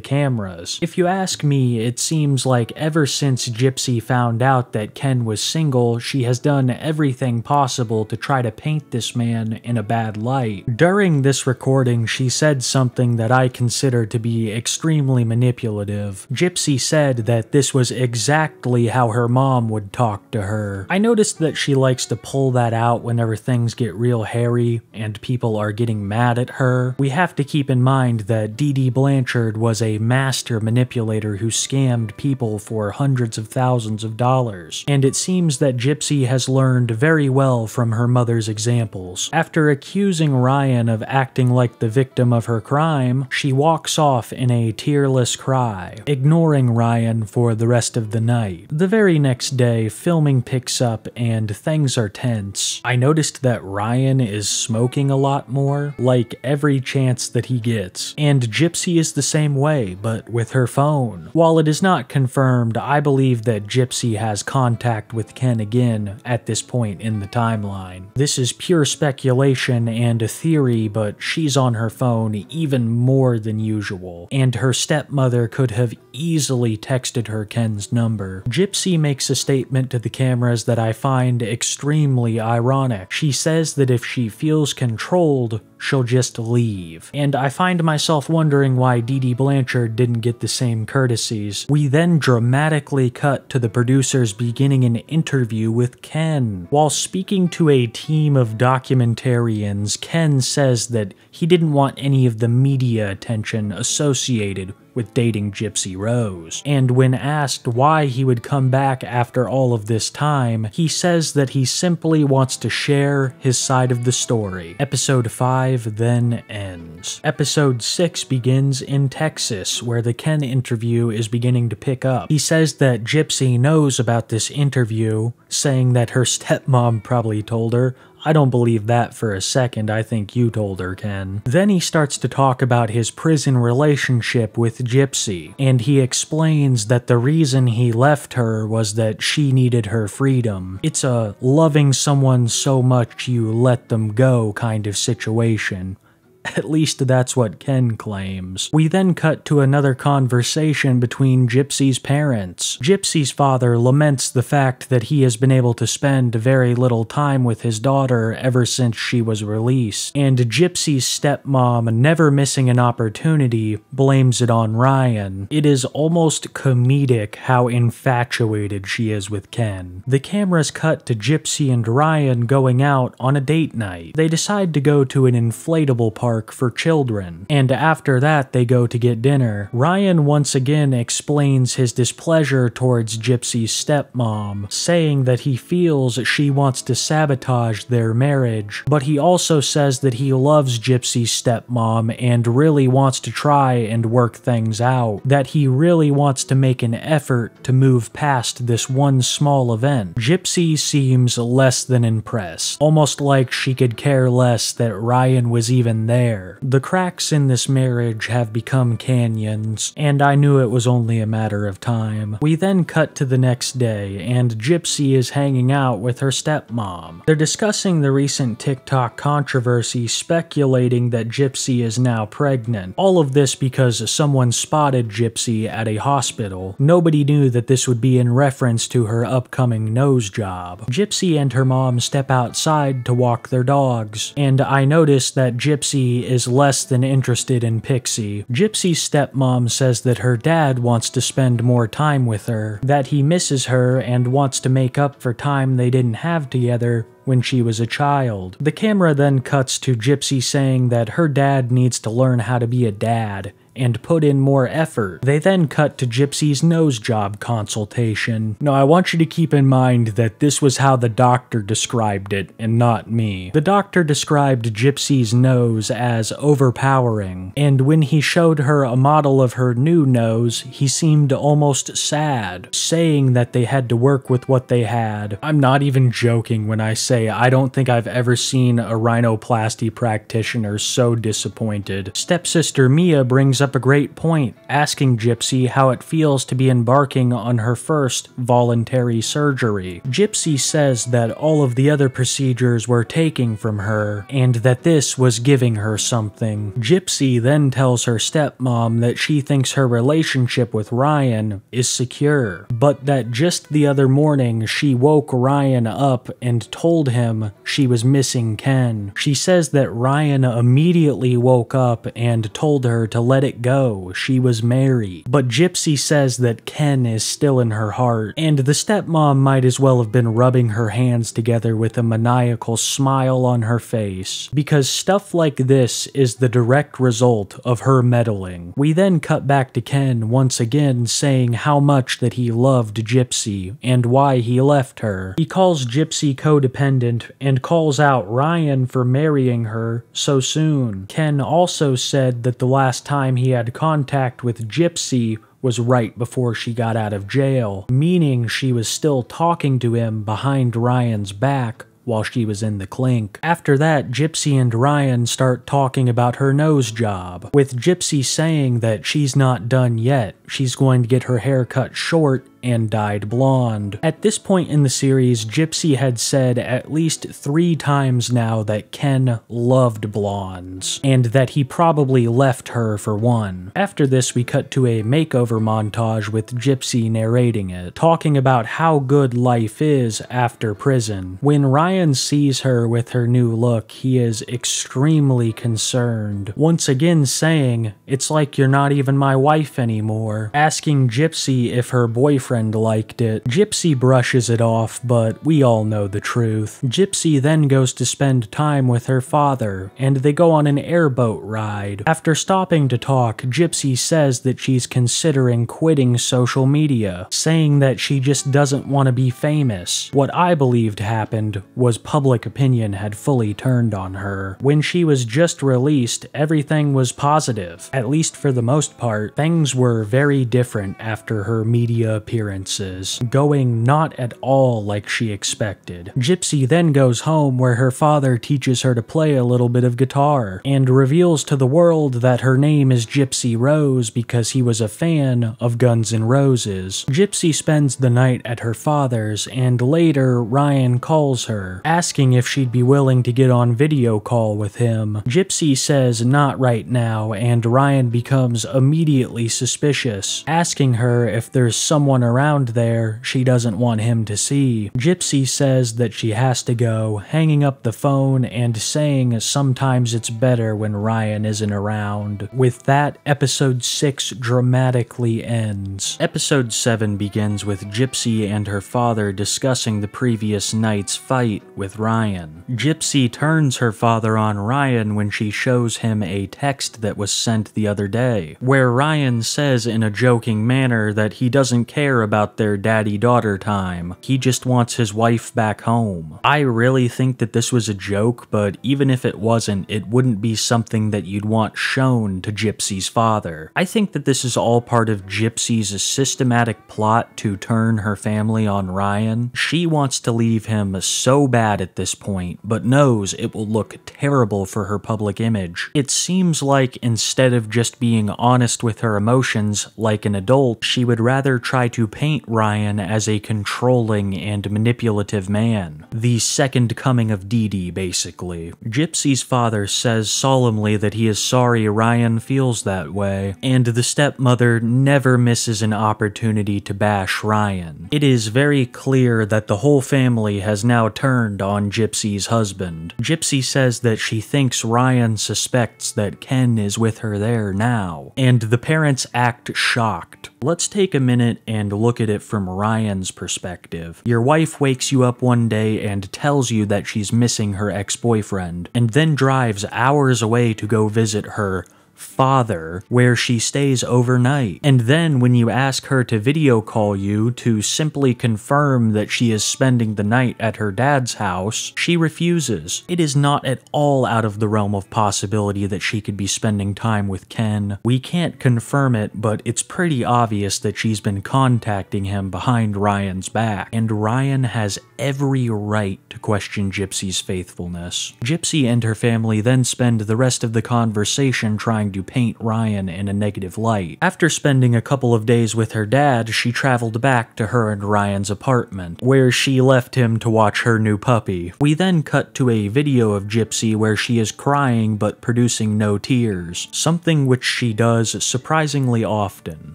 cameras. If you ask me, it seems like ever since Gypsy found out that Ken was single, she has done everything possible to try to paint this man in a bad light. During this recording, she said something that I consider to be extremely manipulative. Gypsy said that this was exactly how her mom would talk to her. I noticed that she likes to pull that out whenever things get real hairy and people are getting mad at her. We have to keep in mind that Dee Dee Blanchard was a master manipulator who scammed people for hundreds of thousands of dollars, and it seems that Gypsy has learned very well from her mother's examples. After accusing Ryan of acting like the victim of her crime, she walks off in a tearless cry, ignoring Ryan for the rest of the night. The very next day, filming picks up and things are tense. I noticed that Ryan is smoking a lot more, like every chance that he gets, and Gypsy is the same way, but with her phone. While it is not confirmed, I believe that Gypsy has contact with Ken again at this point in the timeline. This is pure speculation and a theory, but she's on her phone even more than usual, and her stepmother could have easily texted her Ken's number. Gypsy makes a statement to the cameras that I find extremely ironic. She says that if she feels controlled, she'll just leave. And I find myself wondering why Dee Dee Blanchard didn't get the same courtesies. We then dramatically cut to the producers beginning an interview with Ken. While speaking to a team of documentarians, Ken says that he didn't want any of the media attention associated with dating Gypsy Rose. And when asked why he would come back after all of this time, he says that he simply wants to share his side of the story. Episode 5 then ends. Episode 6 begins in Texas, where the Ken interview is beginning to pick up. He says that Gypsy knows about this interview, saying that her stepmom probably told her. I don't believe that for a second. I think you told her, Ken. Then he starts to talk about his prison relationship with Gypsy, and he explains that the reason he left her was that she needed her freedom. It's a loving someone so much you let them go kind of situation. At least that's what Ken claims. We then cut to another conversation between Gypsy's parents. Gypsy's father laments the fact that he has been able to spend very little time with his daughter ever since she was released, and Gypsy's stepmom, never missing an opportunity, blames it on Ryan. It is almost comedic how infatuated she is with Ken. The cameras cut to Gypsy and Ryan going out on a date night. They decide to go to an inflatable park for children, and after that they go to get dinner. Ryan once again explains his displeasure towards Gypsy's stepmom, saying that he feels she wants to sabotage their marriage, but he also says that he loves Gypsy's stepmom and really wants to try and work things out, that he really wants to make an effort to move past this one small event. Gypsy seems less than impressed, almost like she could care less that Ryan was even there. The cracks in this marriage have become canyons, and I knew it was only a matter of time. We then cut to the next day, and Gypsy is hanging out with her stepmom. They're discussing the recent TikTok controversy, speculating that Gypsy is now pregnant. All of this because someone spotted Gypsy at a hospital. Nobody knew that this would be in reference to her upcoming nose job. Gypsy and her mom step outside to walk their dogs, and I notice that Gypsy is less than interested in Pixie. Gypsy's stepmom says that her dad wants to spend more time with her, that he misses her and wants to make up for time they didn't have together when she was a child. The camera then cuts to Gypsy saying that her dad needs to learn how to be a dad, and put in more effort. They then cut to Gypsy's nose job consultation. Now, I want you to keep in mind that this was how the doctor described it, and not me. The doctor described Gypsy's nose as overpowering, and when he showed her a model of her new nose, he seemed almost sad, saying that they had to work with what they had. I'm not even joking when I say I don't think I've ever seen a rhinoplasty practitioner so disappointed. Stepsister Mia brings up a great point, asking Gypsy how it feels to be embarking on her first voluntary surgery. Gypsy says that all of the other procedures were taking from her, and that this was giving her something. Gypsy then tells her stepmom that she thinks her relationship with Ryan is secure, but that just the other morning she woke Ryan up and told him she was missing Ken. She says that Ryan immediately woke up and told her to let it go, she was married. But Gypsy says that Ken is still in her heart, and the stepmom might as well have been rubbing her hands together with a maniacal smile on her face, because stuff like this is the direct result of her meddling. We then cut back to Ken once again saying how much that he loved Gypsy and why he left her. He calls Gypsy codependent and calls out Ryan for marrying her so soon. Ken also said that the last time he had contact with Gypsy was right before she got out of jail, meaning she was still talking to him behind Ryan's back while she was in the clink. After that, Gypsy and Ryan start talking about her nose job, with Gypsy saying that she's not done yet. She's going to get her hair cut short and dyed blonde. At this point in the series, Gypsy had said at least 3 times now that Ken loved blondes, and that he probably left her for one. After this, we cut to a makeover montage with Gypsy narrating it, talking about how good life is after prison. When Ryan sees her with her new look, he is extremely concerned, once again saying, "It's like you're not even my wife anymore," asking Gypsy if her boyfriend liked it. Gypsy brushes it off, but we all know the truth. Gypsy then goes to spend time with her father, and they go on an airboat ride. After stopping to talk, Gypsy says that she's considering quitting social media, saying that she just doesn't want to be famous. What I believed happened was public opinion had fully turned on her. When she was just released, everything was positive. At least for the most part, things were very different after her media appearances, going not at all like she expected. Gypsy then goes home where her father teaches her to play a little bit of guitar, and reveals to the world that her name is Gypsy Rose because he was a fan of Guns N' Roses. Gypsy spends the night at her father's, and later Ryan calls her, asking if she'd be willing to get on video call with him. Gypsy says not right now, and Ryan becomes immediately suspicious, asking her if there's someone around there she doesn't want him to see. Gypsy says that she has to go, hanging up the phone and saying sometimes it's better when Ryan isn't around. With that, episode 6 dramatically ends. Episode 7 begins with Gypsy and her father discussing the previous night's fight with Ryan. Gypsy turns her father on Ryan when she shows him a text that was sent the other day, where Ryan says in a joking manner that he doesn't care about their daddy-daughter time. He just wants his wife back home. I really think that this was a joke, but even if it wasn't, it wouldn't be something that you'd want shown to Gypsy's father. I think that this is all part of Gypsy's systematic plot to turn her family on Ryan. She wants to leave him so bad at this point, but knows it will look terrible for her public image. It seems like instead of just being honest with her emotions like an adult, she would rather try to paint Ryan as a controlling and manipulative man. The second coming of Dee Dee, basically. Gypsy's father says solemnly that he is sorry Ryan feels that way, and the stepmother never misses an opportunity to bash Ryan. It is very clear that the whole family has now turned on Gypsy's husband. Gypsy says that she thinks Ryan suspects that Ken is with her there now, and the parents act shocked. Let's take a minute and look at it from Ryan's perspective. Your wife wakes you up one day and tells you that she's missing her ex-boyfriend, and then drives hours away to go visit her father, where she stays overnight. And then when you ask her to video call you to simply confirm that she is spending the night at her dad's house, she refuses. It is not at all out of the realm of possibility that she could be spending time with Ken. We can't confirm it, but it's pretty obvious that she's been contacting him behind Ryan's back, and Ryan has every right to question Gypsy's faithfulness. Gypsy and her family then spend the rest of the conversation trying to paint Ryan in a negative light. After spending a couple of days with her dad, she traveled back to her and Ryan's apartment, where she left him to watch her new puppy. We then cut to a video of Gypsy where she is crying but producing no tears, something which she does surprisingly often.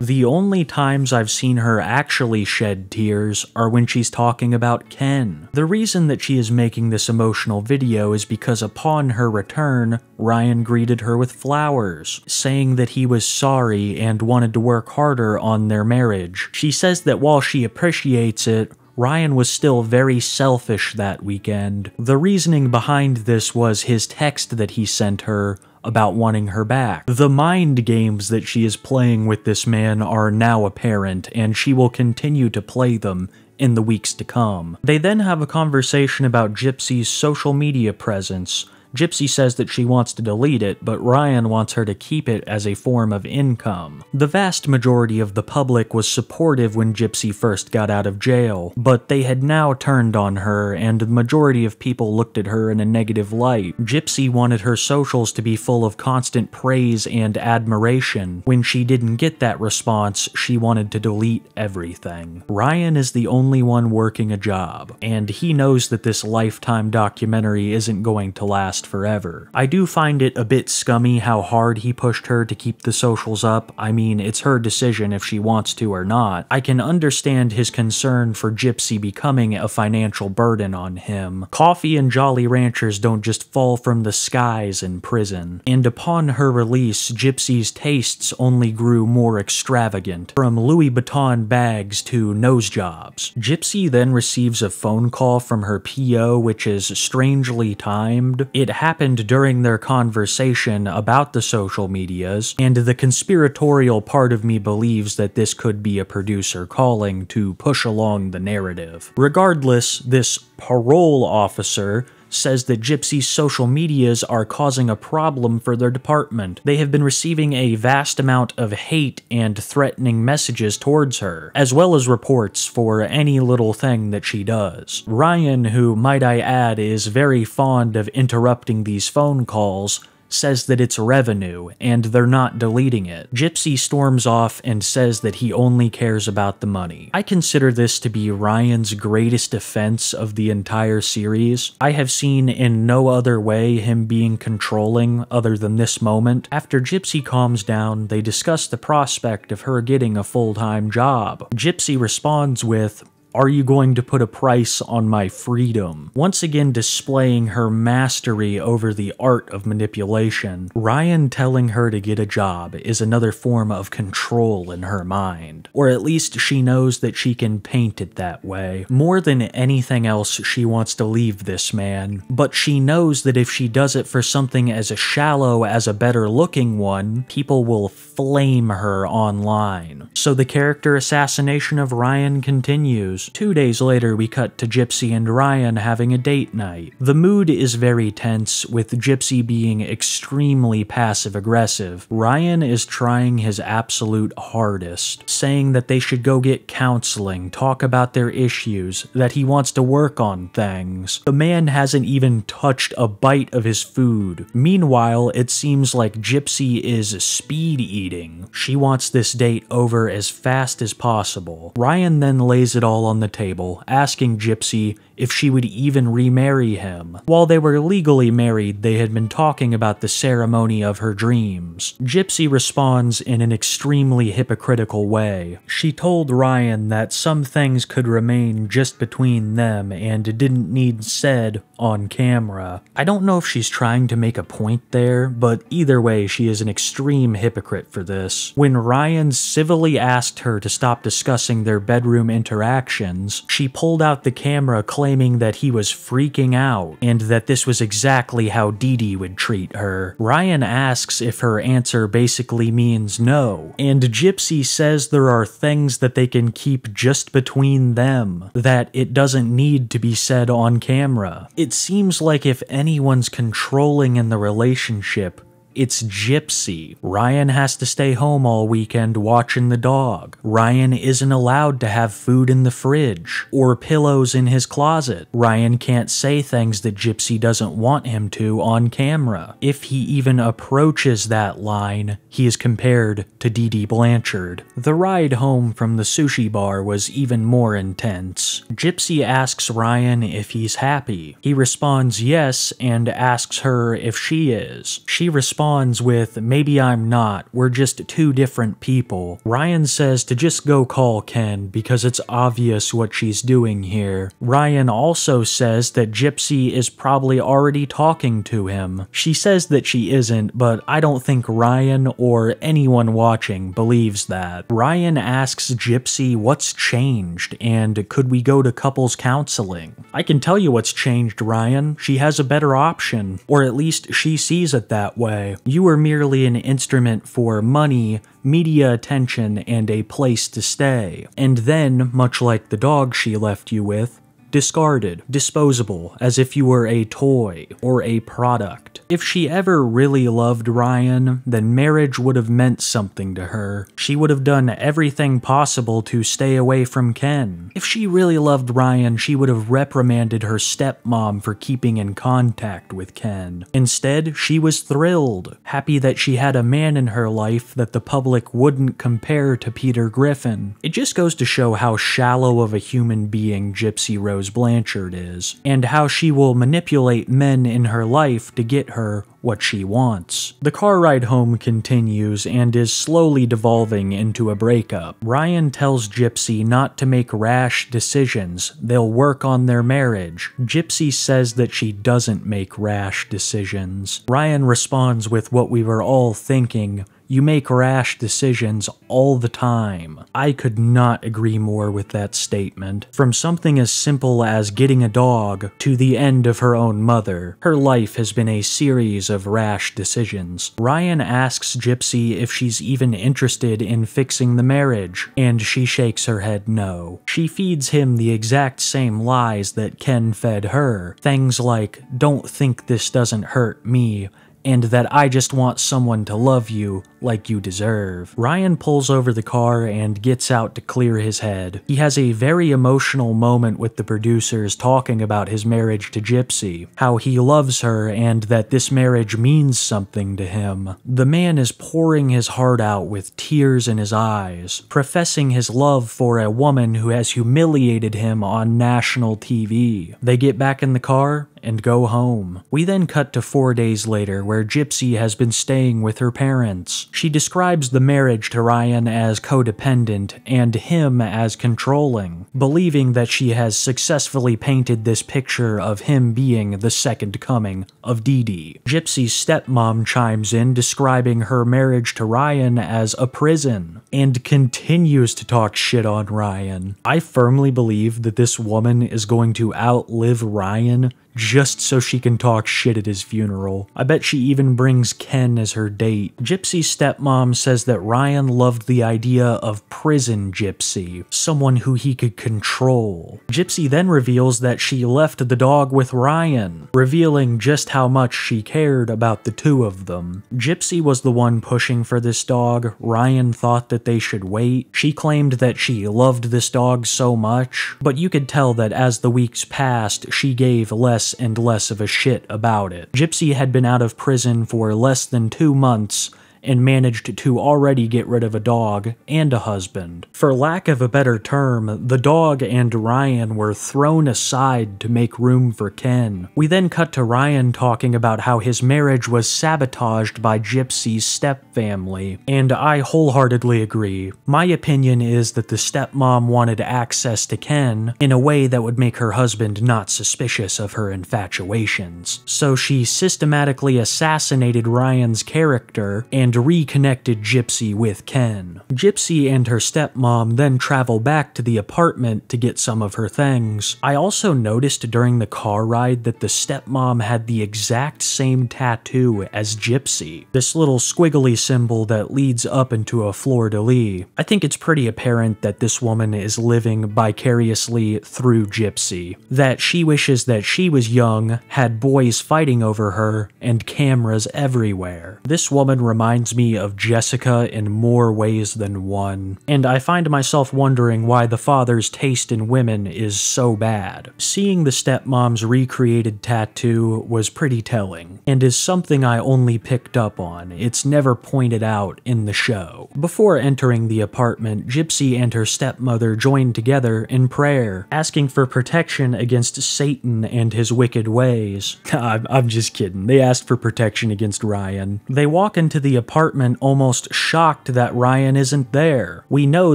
The only times I've seen her actually shed tears are when she's talking about Ken. The reason that she is making this emotional video is because upon her return, Ryan greeted her with flowers, saying that he was sorry and wanted to work harder on their marriage. She says that while she appreciates it, Ryan was still very selfish that weekend. The reasoning behind this was his text that he sent her about wanting her back. The mind games that she is playing with this man are now apparent, and she will continue to play them in the weeks to come. They then have a conversation about Gypsy's social media presence. Gypsy says that she wants to delete it, but Ryan wants her to keep it as a form of income. The vast majority of the public was supportive when Gypsy first got out of jail, but they had now turned on her, and the majority of people looked at her in a negative light. Gypsy wanted her socials to be full of constant praise and admiration. When she didn't get that response, she wanted to delete everything. Ryan is the only one working a job, and he knows that this Lifetime documentary isn't going to last forever. I do find it a bit scummy how hard he pushed her to keep the socials up. I mean, it's her decision if she wants to or not. I can understand his concern for Gypsy becoming a financial burden on him. Coffee and Jolly Ranchers don't just fall from the skies in prison. And upon her release, Gypsy's tastes only grew more extravagant, from Louis Vuitton bags to nose jobs. Gypsy then receives a phone call from her PO, which is strangely timed. It happened during their conversation about the social medias, and the conspiratorial part of me believes that this could be a producer calling to push along the narrative. Regardless, this parole officer says that Gypsy's social medias are causing a problem for their department. They have been receiving a vast amount of hate and threatening messages towards her, as well as reports for any little thing that she does. Ryan, who, might I add, is very fond of interrupting these phone calls, says that it's revenue, and they're not deleting it. Gypsy storms off and says that he only cares about the money. I consider this to be Ryan's greatest offense of the entire series. I have seen in no other way him being controlling other than this moment. After Gypsy calms down, they discuss the prospect of her getting a full-time job. Gypsy responds with, "Are you going to put a price on my freedom?" Once again displaying her mastery over the art of manipulation. Ryan telling her to get a job is another form of control in her mind. Or at least she knows that she can paint it that way. More than anything else, she wants to leave this man. But she knows that if she does it for something as shallow as a better looking one, people will flame her online. So the character assassination of Ryan continues. 2 days later, we cut to Gypsy and Ryan having a date night. The mood is very tense, with Gypsy being extremely passive-aggressive. Ryan is trying his absolute hardest, saying that they should go get counseling, talk about their issues, that he wants to work on things. The man hasn't even touched a bite of his food. Meanwhile, it seems like Gypsy is speed eating. She wants this date over as fast as possible. Ryan then lays it all on the table, asking Gypsy if she would even remarry him. While they were legally married, they had been talking about the ceremony of her dreams. Gypsy responds in an extremely hypocritical way. She told Ryan that some things could remain just between them and didn't need said on camera. I don't know if she's trying to make a point there, but either way, she is an extreme hypocrite for this. When Ryan civilly asked her to stop discussing their bedroom interactions, she pulled out the camera claiming that he was freaking out and that this was exactly how Dee Dee would treat her. Ryan asks if her answer basically means no, and Gypsy says there are things that they can keep just between them, that it doesn't need to be said on camera. It seems like if anyone's controlling in the relationship, it's Gypsy. Ryan has to stay home all weekend watching the dog. Ryan isn't allowed to have food in the fridge or pillows in his closet. Ryan can't say things that Gypsy doesn't want him to on camera. If he even approaches that line, he is compared to Dee Dee Blanchard. The ride home from the sushi bar was even more intense. Gypsy asks Ryan if he's happy. He responds yes and asks her if she is. She responds with, "Maybe I'm not, we're just two different people." Ryan says to just go call Ken because it's obvious what she's doing here. Ryan also says that Gypsy is probably already talking to him. She says that she isn't, but I don't think Ryan or anyone watching believes that. Ryan asks Gypsy what's changed and could we go to couples counseling. "I can tell you what's changed, Ryan. She has a better option, or at least she sees it that way. You were merely an instrument for money, media attention, and a place to stay. And then, much like the dog she left you with, discarded, disposable, as if you were a toy or a product. If she ever really loved Ryan, then marriage would have meant something to her. She would have done everything possible to stay away from Ken. If she really loved Ryan, she would have reprimanded her stepmom for keeping in contact with Ken. Instead, she was thrilled, happy that she had a man in her life that the public wouldn't compare to Peter Griffin. It just goes to show how shallow of a human being Gypsy Rose Blanchard is, and how she will manipulate men in her life to get her what she wants. The car ride home continues and is slowly devolving into a breakup. Ryan tells Gypsy not to make rash decisions, they'll work on their marriage. Gypsy says that she doesn't make rash decisions. Ryan responds with what we were all thinking: "You make rash decisions all the time." I could not agree more with that statement. From something as simple as getting a dog to the end of her own mother, her life has been a series of rash decisions. Ryan asks Gypsy if she's even interested in fixing the marriage, and she shakes her head no. She feeds him the exact same lies that Ken fed her. Things like, "Don't think this doesn't hurt me," and that I just want someone to love you like you deserve. Ryan pulls over the car and gets out to clear his head. He has a very emotional moment with the producers talking about his marriage to Gypsy, how he loves her and that this marriage means something to him. The man is pouring his heart out with tears in his eyes, professing his love for a woman who has humiliated him on national TV. They get back in the car and go home. We then cut to 4 days later where Gypsy has been staying with her parents. She describes the marriage to Ryan as codependent and him as controlling, believing that she has successfully painted this picture of him being the second coming of Dee Dee. Gypsy's stepmom chimes in describing her marriage to Ryan as a prison, and continues to talk shit on Ryan. I firmly believe that this woman is going to outlive Ryan just so she can talk shit at his funeral. I bet she even brings Ken as her date. Gypsy's stepmom says that Ryan loved the idea of prison Gypsy, someone who he could control. Gypsy then reveals that she left the dog with Ryan, revealing just how much she cared about the two of them. Gypsy was the one pushing for this dog. Ryan thought that they should wait. She claimed that she loved this dog so much, but you could tell that as the weeks passed, she gave less and less of a shit about it. Gypsy had been out of prison for less than 2 months and managed to already get rid of a dog and a husband. For lack of a better term, the dog and Ryan were thrown aside to make room for Ken. We then cut to Ryan talking about how his marriage was sabotaged by Gypsy's stepfamily, and I wholeheartedly agree. My opinion is that the stepmom wanted access to Ken in a way that would make her husband not suspicious of her infatuations. So she systematically assassinated Ryan's character and and reconnected Gypsy with Ken. Gypsy and her stepmom then travel back to the apartment to get some of her things. I also noticed during the car ride that the stepmom had the exact same tattoo as Gypsy, this little squiggly symbol that leads up into a fleur-de-lis. I think it's pretty apparent that this woman is living vicariously through Gypsy, that she wishes that she was young, had boys fighting over her, and cameras everywhere. This woman reminds me of Jessica in more ways than one, and I find myself wondering why the father's taste in women is so bad. Seeing the stepmom's recreated tattoo was pretty telling, and is something I only picked up on. It's never pointed out in the show. Before entering the apartment, Gypsy and her stepmother join together in prayer, asking for protection against Satan and his wicked ways. I'm just kidding. They asked for protection against Ryan. They walk into the apartment almost shocked that Ryan isn't there. We know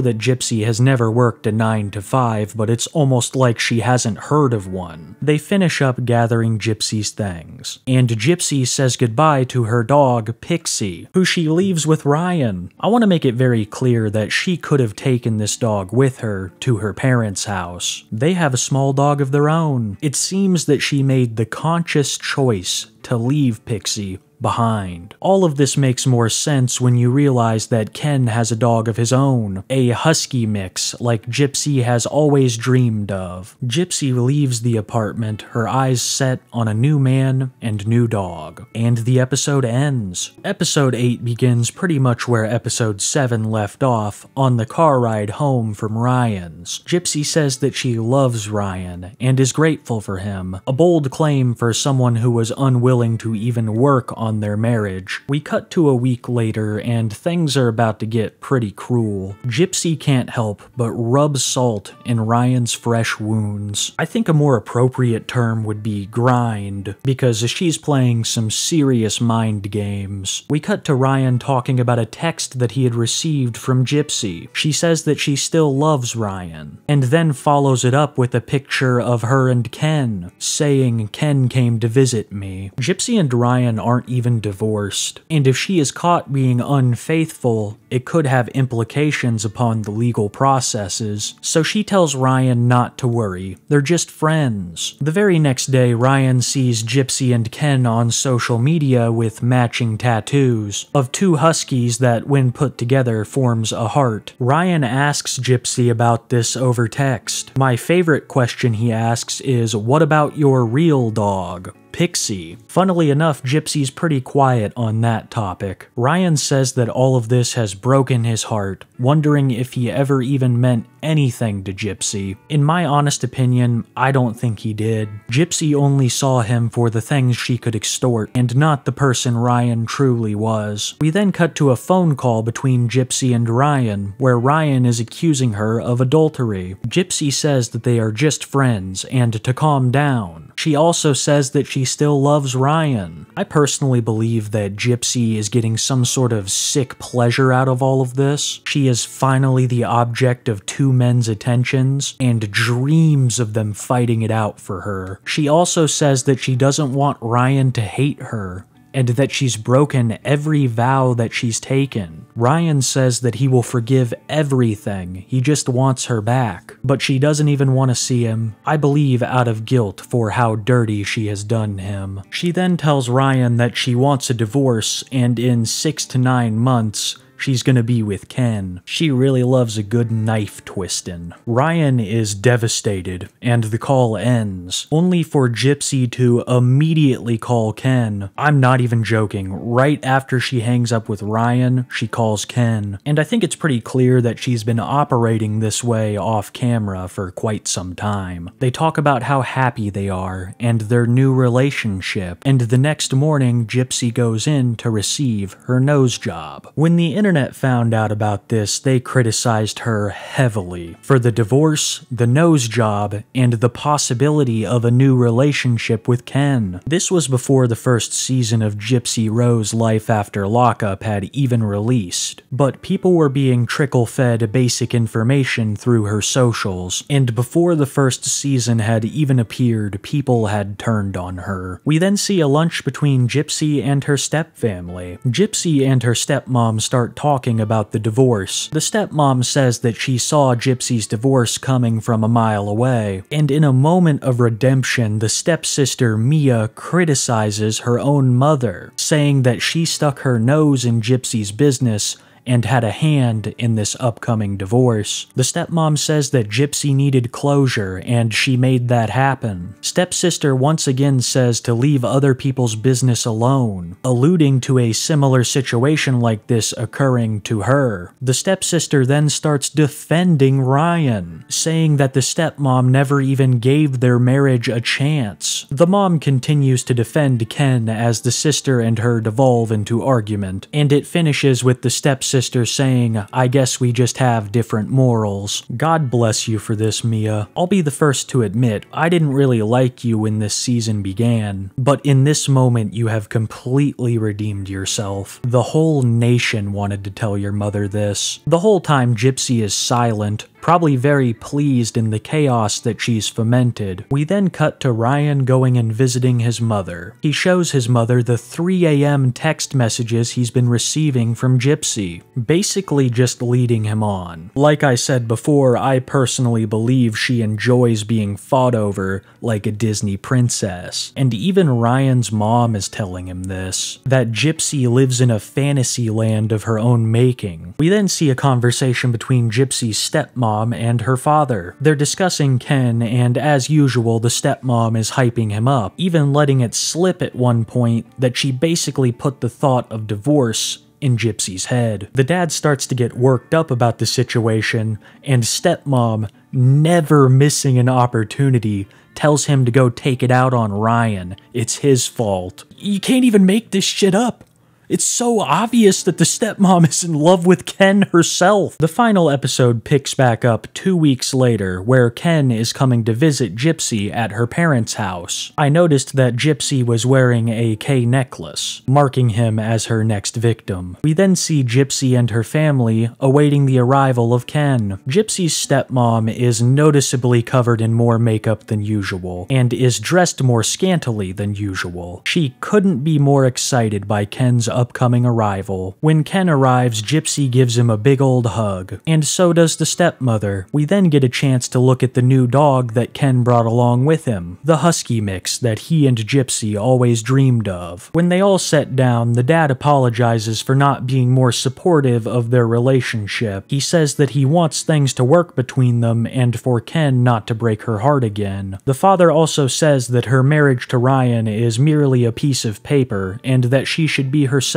that Gypsy has never worked a 9-to-5, but it's almost like she hasn't heard of one. They finish up gathering Gypsy's things, and Gypsy says goodbye to her dog, Pixie, who she leaves with Ryan. I want to make it very clear that she could have taken this dog with her to her parents' house. They have a small dog of their own. It seems that she made the conscious choice to leave Pixie behind. All of this makes more sense when you realize that Ken has a dog of his own, a husky mix like Gypsy has always dreamed of. Gypsy leaves the apartment, her eyes set on a new man and new dog, and the episode ends. Episode 8 begins pretty much where episode 7 left off, on the car ride home from Ryan's. Gypsy says that she loves Ryan and is grateful for him, a bold claim for someone who was unwilling to even work on their marriage. We cut to a week later and things are about to get pretty cruel. Gypsy can't help but rub salt in Ryan's fresh wounds. I think a more appropriate term would be grind, because she's playing some serious mind games. We cut to Ryan talking about a text that he had received from Gypsy. She says that she still loves Ryan, and then follows it up with a picture of her and Ken, saying Ken came to visit me. Gypsy and Ryan aren't even divorced, and if she is caught being unfaithful, it could have implications upon the legal processes, so she tells Ryan not to worry, they're just friends. The very next day, Ryan sees Gypsy and Ken on social media with matching tattoos of two huskies that, when put together, forms a heart. Ryan asks Gypsy about this over text. My favorite question he asks is, "What about your real dog, Pixie?" Funnily enough, Gypsy's pretty quiet on that topic. Ryan says that all of this has broken his heart, wondering if he ever even meant anything to Gypsy. In my honest opinion, I don't think he did. Gypsy only saw him for the things she could extort, and not the person Ryan truly was. We then cut to a phone call between Gypsy and Ryan, where Ryan is accusing her of adultery. Gypsy says that they are just friends, and to calm down. She also says that she still loves Ryan. I personally believe that Gypsy is getting some sort of sick pleasure out of all of this. She is finally the object of two men's attentions, and dreams of them fighting it out for her. She also says that she doesn't want Ryan to hate her, and that she's broken every vow that she's taken. Ryan says that he will forgive everything, he just wants her back. But she doesn't even want to see him, I believe out of guilt for how dirty she has done him. She then tells Ryan that she wants a divorce, and in 6 to 9 months, she's gonna be with Ken. She really loves a good knife twistin'. Ryan is devastated, and the call ends, only for Gypsy to immediately call Ken. I'm not even joking. Right after she hangs up with Ryan, she calls Ken. And I think it's pretty clear that she's been operating this way off camera for quite some time. They talk about how happy they are, and their new relationship, and the next morning, Gypsy goes in to receive her nose job. When the internet found out about this, they criticized her heavily for the divorce, the nose job, and the possibility of a new relationship with Ken. This was before the first season of Gypsy Rose Life After Lockup had even released, but people were being trickle-fed basic information through her socials, and before the first season had even appeared, people had turned on her. We then see a lunch between Gypsy and her stepfamily. Gypsy and her stepmom start talking about the divorce. The stepmom says that she saw Gypsy's divorce coming from a mile away, and in a moment of redemption, the stepsister Mia criticizes her own mother, saying that she stuck her nose in Gypsy's business and had a hand in this upcoming divorce. The stepmom says that Gypsy needed closure, and she made that happen. Stepsister once again says to leave other people's business alone, alluding to a similar situation like this occurring to her. The stepsister then starts defending Ryan, saying that the stepmom never even gave their marriage a chance. The mom continues to defend Ken as the sister and her devolve into argument, and it finishes with the stepsister saying, "I guess we just have different morals." God bless you for this, Mia. I'll be the first to admit, I didn't really like you when this season began, but in this moment you have completely redeemed yourself. The whole nation wanted to tell your mother this. The whole time Gypsy is silent, probably very pleased in the chaos that she's fomented. We then cut to Ryan going and visiting his mother. He shows his mother the 3 a.m. text messages he's been receiving from Gypsy, basically just leading him on. Like I said before, I personally believe she enjoys being fought over like a Disney princess. And even Ryan's mom is telling him this, that Gypsy lives in a fantasy land of her own making. We then see a conversation between Gypsy's stepmom and her father. They're discussing Ken, and as usual, the stepmom is hyping him up, even letting it slip at one point that she basically put the thought of divorce in Gypsy's head. The dad starts to get worked up about the situation, and stepmom, never missing an opportunity, tells him to go take it out on Ryan. It's his fault. You can't even make this shit up. It's so obvious that the stepmom is in love with Ken herself. The final episode picks back up 2 weeks later, where Ken is coming to visit Gypsy at her parents' house. I noticed that Gypsy was wearing a K necklace, marking him as her next victim. We then see Gypsy and her family awaiting the arrival of Ken. Gypsy's stepmom is noticeably covered in more makeup than usual, and is dressed more scantily than usual. She couldn't be more excited by Ken's upcoming arrival. When Ken arrives, Gypsy gives him a big old hug, and so does the stepmother. We then get a chance to look at the new dog that Ken brought along with him, the husky mix that he and Gypsy always dreamed of. When they all sit down, the dad apologizes for not being more supportive of their relationship. He says that he wants things to work between them and for Ken not to break her heart again. The father also says that her marriage to Ryan is merely a piece of paper and that she should be herself.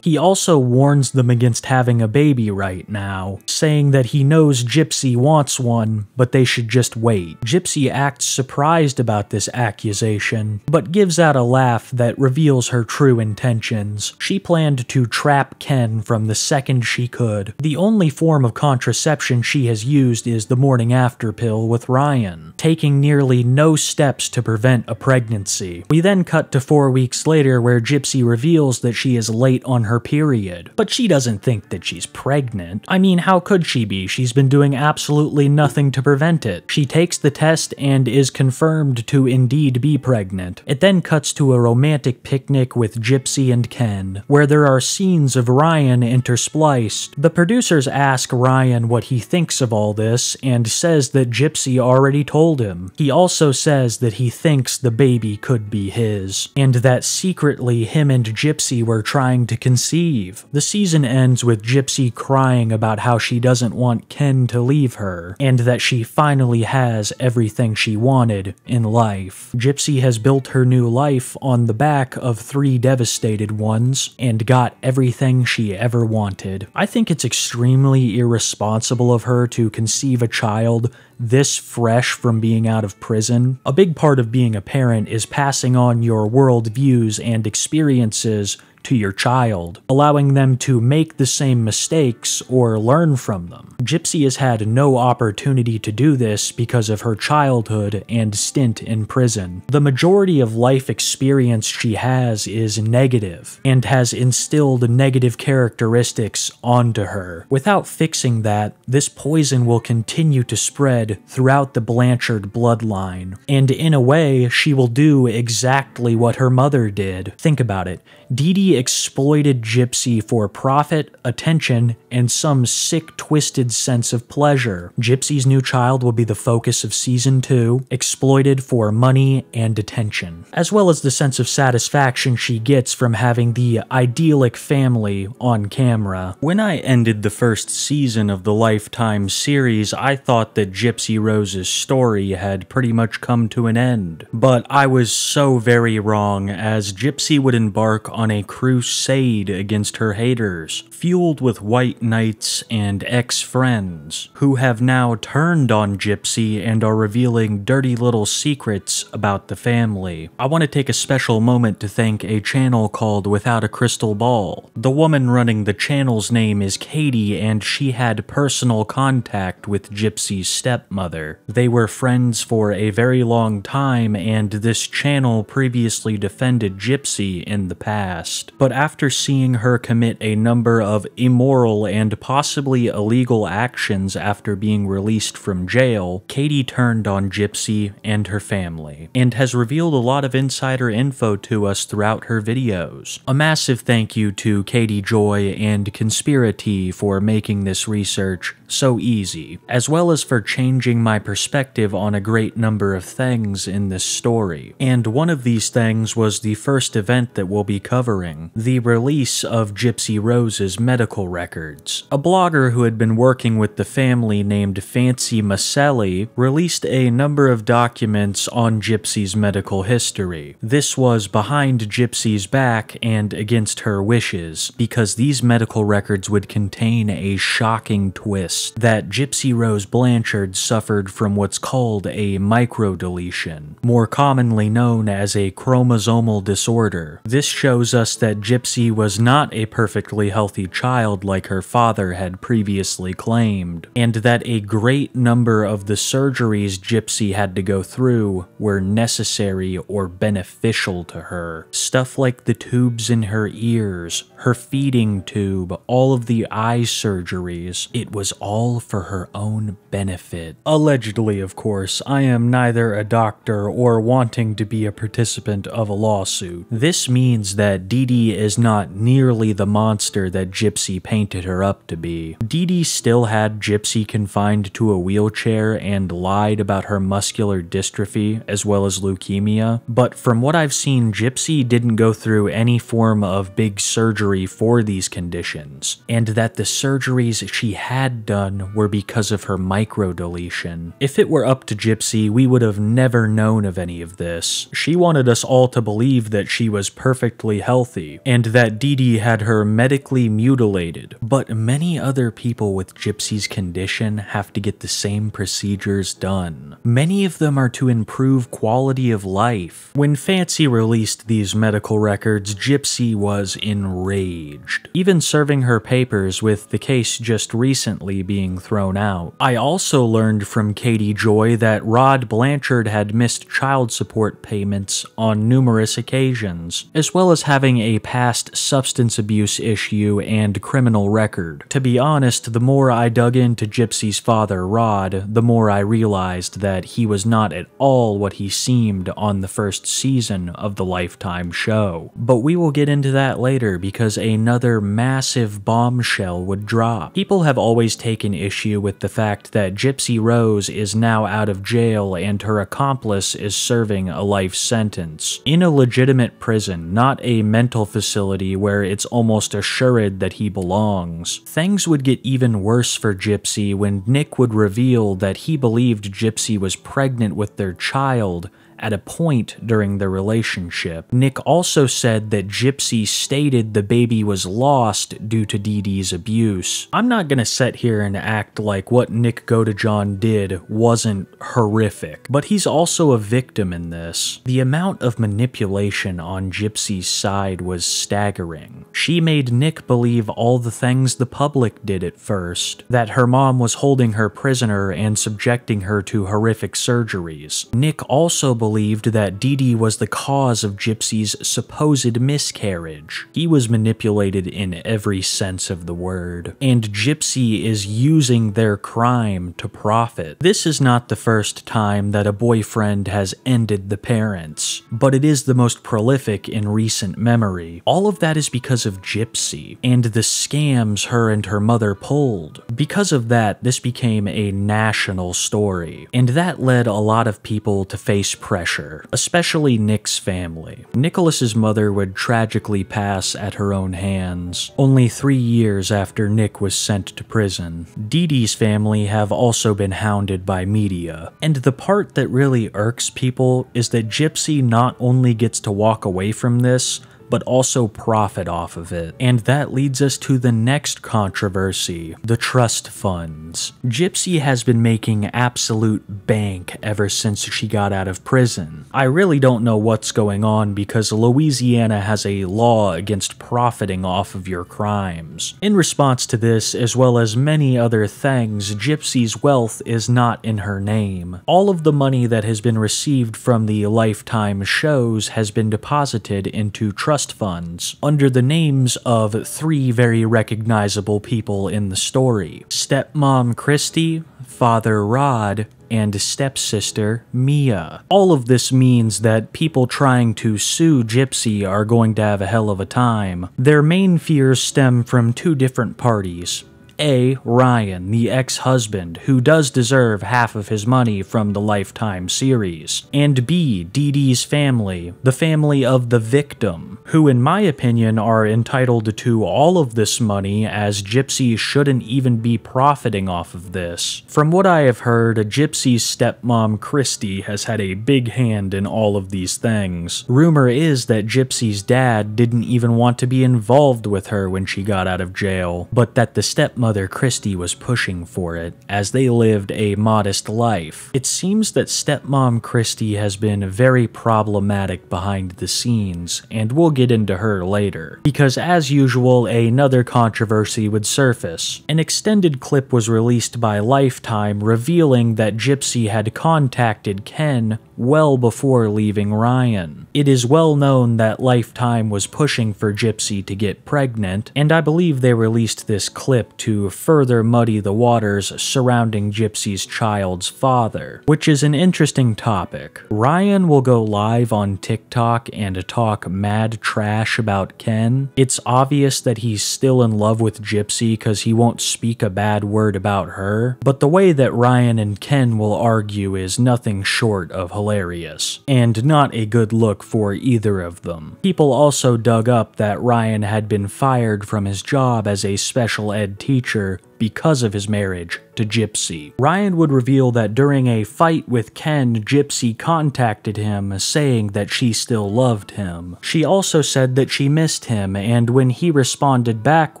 He also warns them against having a baby right now, saying that he knows Gypsy wants one, but they should just wait. Gypsy acts surprised about this accusation, but gives out a laugh that reveals her true intentions. She planned to trap Ken from the second she could. The only form of contraception she has used is the morning after pill with Ryan, taking nearly no steps to prevent a pregnancy. We then cut to 4 weeks later, where Gypsy reveals that she is late on her period, but she doesn't think that she's pregnant. I mean, how could she be? She's been doing absolutely nothing to prevent it. She takes the test and is confirmed to indeed be pregnant. It then cuts to a romantic picnic with Gypsy and Ken, where there are scenes of Ryan interspliced. The producers ask Ryan what he thinks of all this, and says that Gypsy already told him. He also says that he thinks the baby could be his, and that secretly him and Gypsy were trying to conceive. The season ends with Gypsy crying about how she doesn't want Ken to leave her, and that she finally has everything she wanted in life. Gypsy has built her new life on the back of 3 devastated ones, and got everything she ever wanted. I think it's extremely irresponsible of her to conceive a child this fresh from being out of prison. A big part of being a parent is passing on your worldviews and experiences to your child, allowing them to make the same mistakes or learn from them. Gypsy has had no opportunity to do this because of her childhood and stint in prison. The majority of life experience she has is negative, and has instilled negative characteristics onto her. Without fixing that, this poison will continue to spread throughout the Blanchard bloodline, and in a way, she will do exactly what her mother did. Think about it. Dee Dee exploited Gypsy for profit, attention, and some sick, twisted sense of pleasure. Gypsy's new child will be the focus of Season 2, exploited for money and attention, as well as the sense of satisfaction she gets from having the idyllic family on camera. When I ended the first season of the Lifetime series, I thought that Gypsy Rose's story had pretty much come to an end. But I was so very wrong, as Gypsy would embark on a crusade against her haters, fueled with white knights and ex-friends, who have now turned on Gypsy and are revealing dirty little secrets about the family. I want to take a special moment to thank a channel called Without a Crystal Ball. The woman running the channel's name is Katie, and she had personal contact with Gypsy's stepmother. They were friends for a very long time, and this channel previously defended Gypsy in the past. But after seeing her commit a number of immoral and possibly illegal actions after being released from jail, Katie turned on Gypsy and her family, and has revealed a lot of insider info to us throughout her videos. A massive thank you to Katie Joy and Conspiracy for making this research so easy, as well as for changing my perspective on a great number of things in this story. And one of these things was the first event that we'll be covering, the release of Gypsy Rose's medical records. A blogger who had been working with the family named Fancy Maselli released a number of documents on Gypsy's medical history. This was behind Gypsy's back and against her wishes, because these medical records would contain a shocking twist that Gypsy Rose Blanchard suffered from what's called a microdeletion, more commonly known as a chromosomal disorder. This shows us that Gypsy was not a perfectly healthy child like her father had previously claimed, and that a great number of the surgeries Gypsy had to go through were necessary or beneficial to her. Stuff like the tubes in her ears, her feeding tube, all of the eye surgeries. It was all for her own benefit. Allegedly, of course. I am neither a doctor or wanting to be a participant of a lawsuit. This means that Dee Dee is not nearly the monster that Gypsy painted her up to be. Dee Dee still had Gypsy confined to a wheelchair and lied about her muscular dystrophy as well as leukemia, but from what I've seen, Gypsy didn't go through any form of big surgery for these conditions, and that the surgeries she had done were because of her microdeletion. If it were up to Gypsy, we would have never known of any of this. She wanted us all to believe that she was perfectly healthy, and that Dee Dee had her medically mutilated, but many other people with Gypsy's condition have to get the same procedures done. Many of them are to improve quality of life. When Fancy released these medical records, Gypsy was enraged, even serving her papers with the case just recently being thrown out. I also learned from Katie Joy that Rod Blanchard had missed child support payments on numerous occasions, as well as having a past substance abuse issue and criminal record. To be honest, the more I dug into Gypsy's father, Rod, the more I realized that he was not at all what he seemed on the first season of the Lifetime show. But we will get into that later because another massive bombshell would drop. People have always taken issue with the fact that Gypsy Rose is now out of jail and her accomplice is serving a life sentence in a legitimate prison, not a mental facility where it's almost assured that he belongs. Things would get even worse for Gypsy when Nick would reveal that he believed Gypsy was pregnant with their child at a point during the relationship. Nick also said that Gypsy stated the baby was lost due to Dee Dee's abuse. I'm not gonna sit here and act like what Nick Godejohn did wasn't horrific, but he's also a victim in this. The amount of manipulation on Gypsy's side was staggering. She made Nick believe all the things the public did at first, that her mom was holding her prisoner and subjecting her to horrific surgeries. Nick also believed that Dee Dee was the cause of Gypsy's supposed miscarriage. He was manipulated in every sense of the word, and Gypsy is using their crime to profit. This is not the first time that a boyfriend has ended the parents, but it is the most prolific in recent memory. All of that is because of Gypsy, and the scams her and her mother pulled. Because of that, this became a national story, and that led a lot of people to face pressure, especially Nick's family. Nicholas's mother would tragically pass at her own hands, only 3 years after Nick was sent to prison. Dee Dee's family have also been hounded by media, and the part that really irks people is that Gypsy not only gets to walk away from this, but also profit off of it. And that leads us to the next controversy, the trust funds. Gypsy has been making absolute bank ever since she got out of prison. I really don't know what's going on because Louisiana has a law against profiting off of your crimes. In response to this, as well as many other things, Gypsy's wealth is not in her name. All of the money that has been received from the Lifetime shows has been deposited into trust funds under the names of 3 very recognizable people in the story: stepmom Christy, father Rod, and stepsister Mia. All of this means that people trying to sue Gypsy are going to have a hell of a time. Their main fears stem from 2 different parties. A. Ryan, the ex-husband, who does deserve half of his money from the Lifetime series. And B. Dee Dee's family, the family of the victim, who in my opinion are entitled to all of this money as Gypsy shouldn't even be profiting off of this. From what I have heard, Gypsy's stepmom Christy has had a big hand in all of these things. Rumor is that Gypsy's dad didn't even want to be involved with her when she got out of jail, but that the stepmother Christy was pushing for it, as they lived a modest life. It seems that stepmom Christy has been very problematic behind the scenes, and we'll get into her later. Because as usual, another controversy would surface. An extended clip was released by Lifetime revealing that Gypsy had contacted Ken well before leaving Ryan. It is well known that Lifetime was pushing for Gypsy to get pregnant, and I believe they released this clip to further muddy the waters surrounding Gypsy's child's father, which is an interesting topic. Ryan will go live on TikTok and talk mad trash about Ken. It's obvious that he's still in love with Gypsy because he won't speak a bad word about her, but the way that Ryan and Ken will argue is nothing short of hilarious, and not a good look for either of them. People also dug up that Ryan had been fired from his job as a special ed teacher because of his marriage to Gypsy. Ryan would reveal that during a fight with Ken, Gypsy contacted him saying that she still loved him. She also said that she missed him, and when he responded back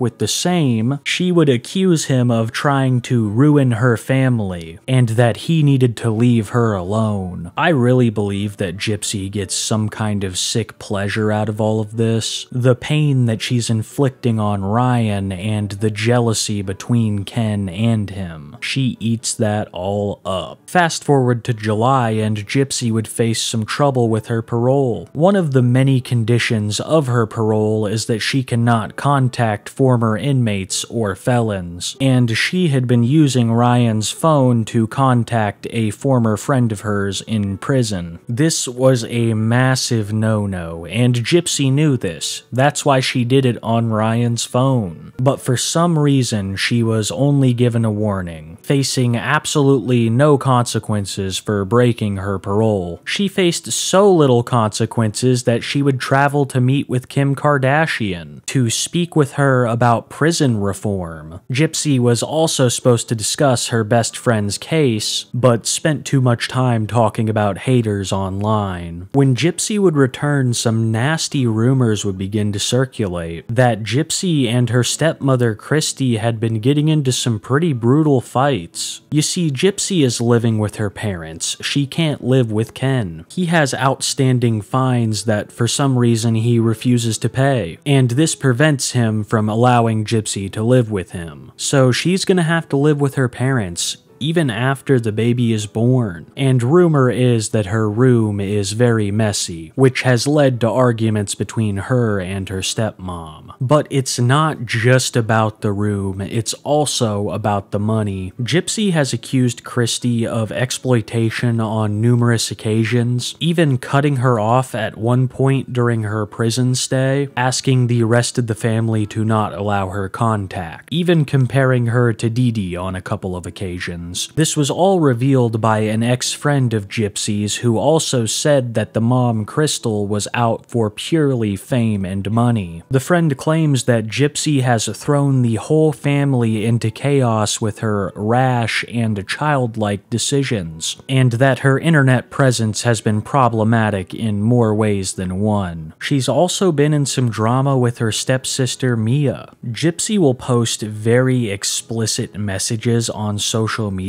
with the same, she would accuse him of trying to ruin her family, and that he needed to leave her alone. I really believe that Gypsy gets some kind of sick pleasure out of all of this. The pain that she's inflicting on Ryan and the jealousy between Ken and him. She eats that all up. Fast forward to July and Gypsy would face some trouble with her parole. One of the many conditions of her parole is that she cannot contact former inmates or felons, and she had been using Ryan's phone to contact a former friend of hers in prison. This was a massive no-no, and Gypsy knew this. That's why she did it on Ryan's phone. But for some reason, she was was only given a warning, facing absolutely no consequences for breaking her parole. She faced so little consequences that she would travel to meet with Kim Kardashian to speak with her about prison reform. Gypsy was also supposed to discuss her best friend's case, but spent too much time talking about haters online. When Gypsy would return, some nasty rumors would begin to circulate that Gypsy and her stepmother Christy had been getting into some pretty brutal fights. You see, Gypsy is living with her parents. She can't live with Ken. He has outstanding fines that for some reason he refuses to pay, and this prevents him from allowing Gypsy to live with him. So she's gonna have to live with her parents even after the baby is born. And rumor is that her room is very messy, which has led to arguments between her and her stepmom. But it's not just about the room, it's also about the money. Gypsy has accused Christy of exploitation on numerous occasions, even cutting her off at one point during her prison stay, asking the rest of the family to not allow her contact, even comparing her to Dee Dee on a couple of occasions. This was all revealed by an ex-friend of Gypsy's who also said that the mom, Crystal, was out for purely fame and money. The friend claims that Gypsy has thrown the whole family into chaos with her rash and childlike decisions, and that her internet presence has been problematic in more ways than one. She's also been in some drama with her stepsister Mia. Gypsy will post very explicit messages on social media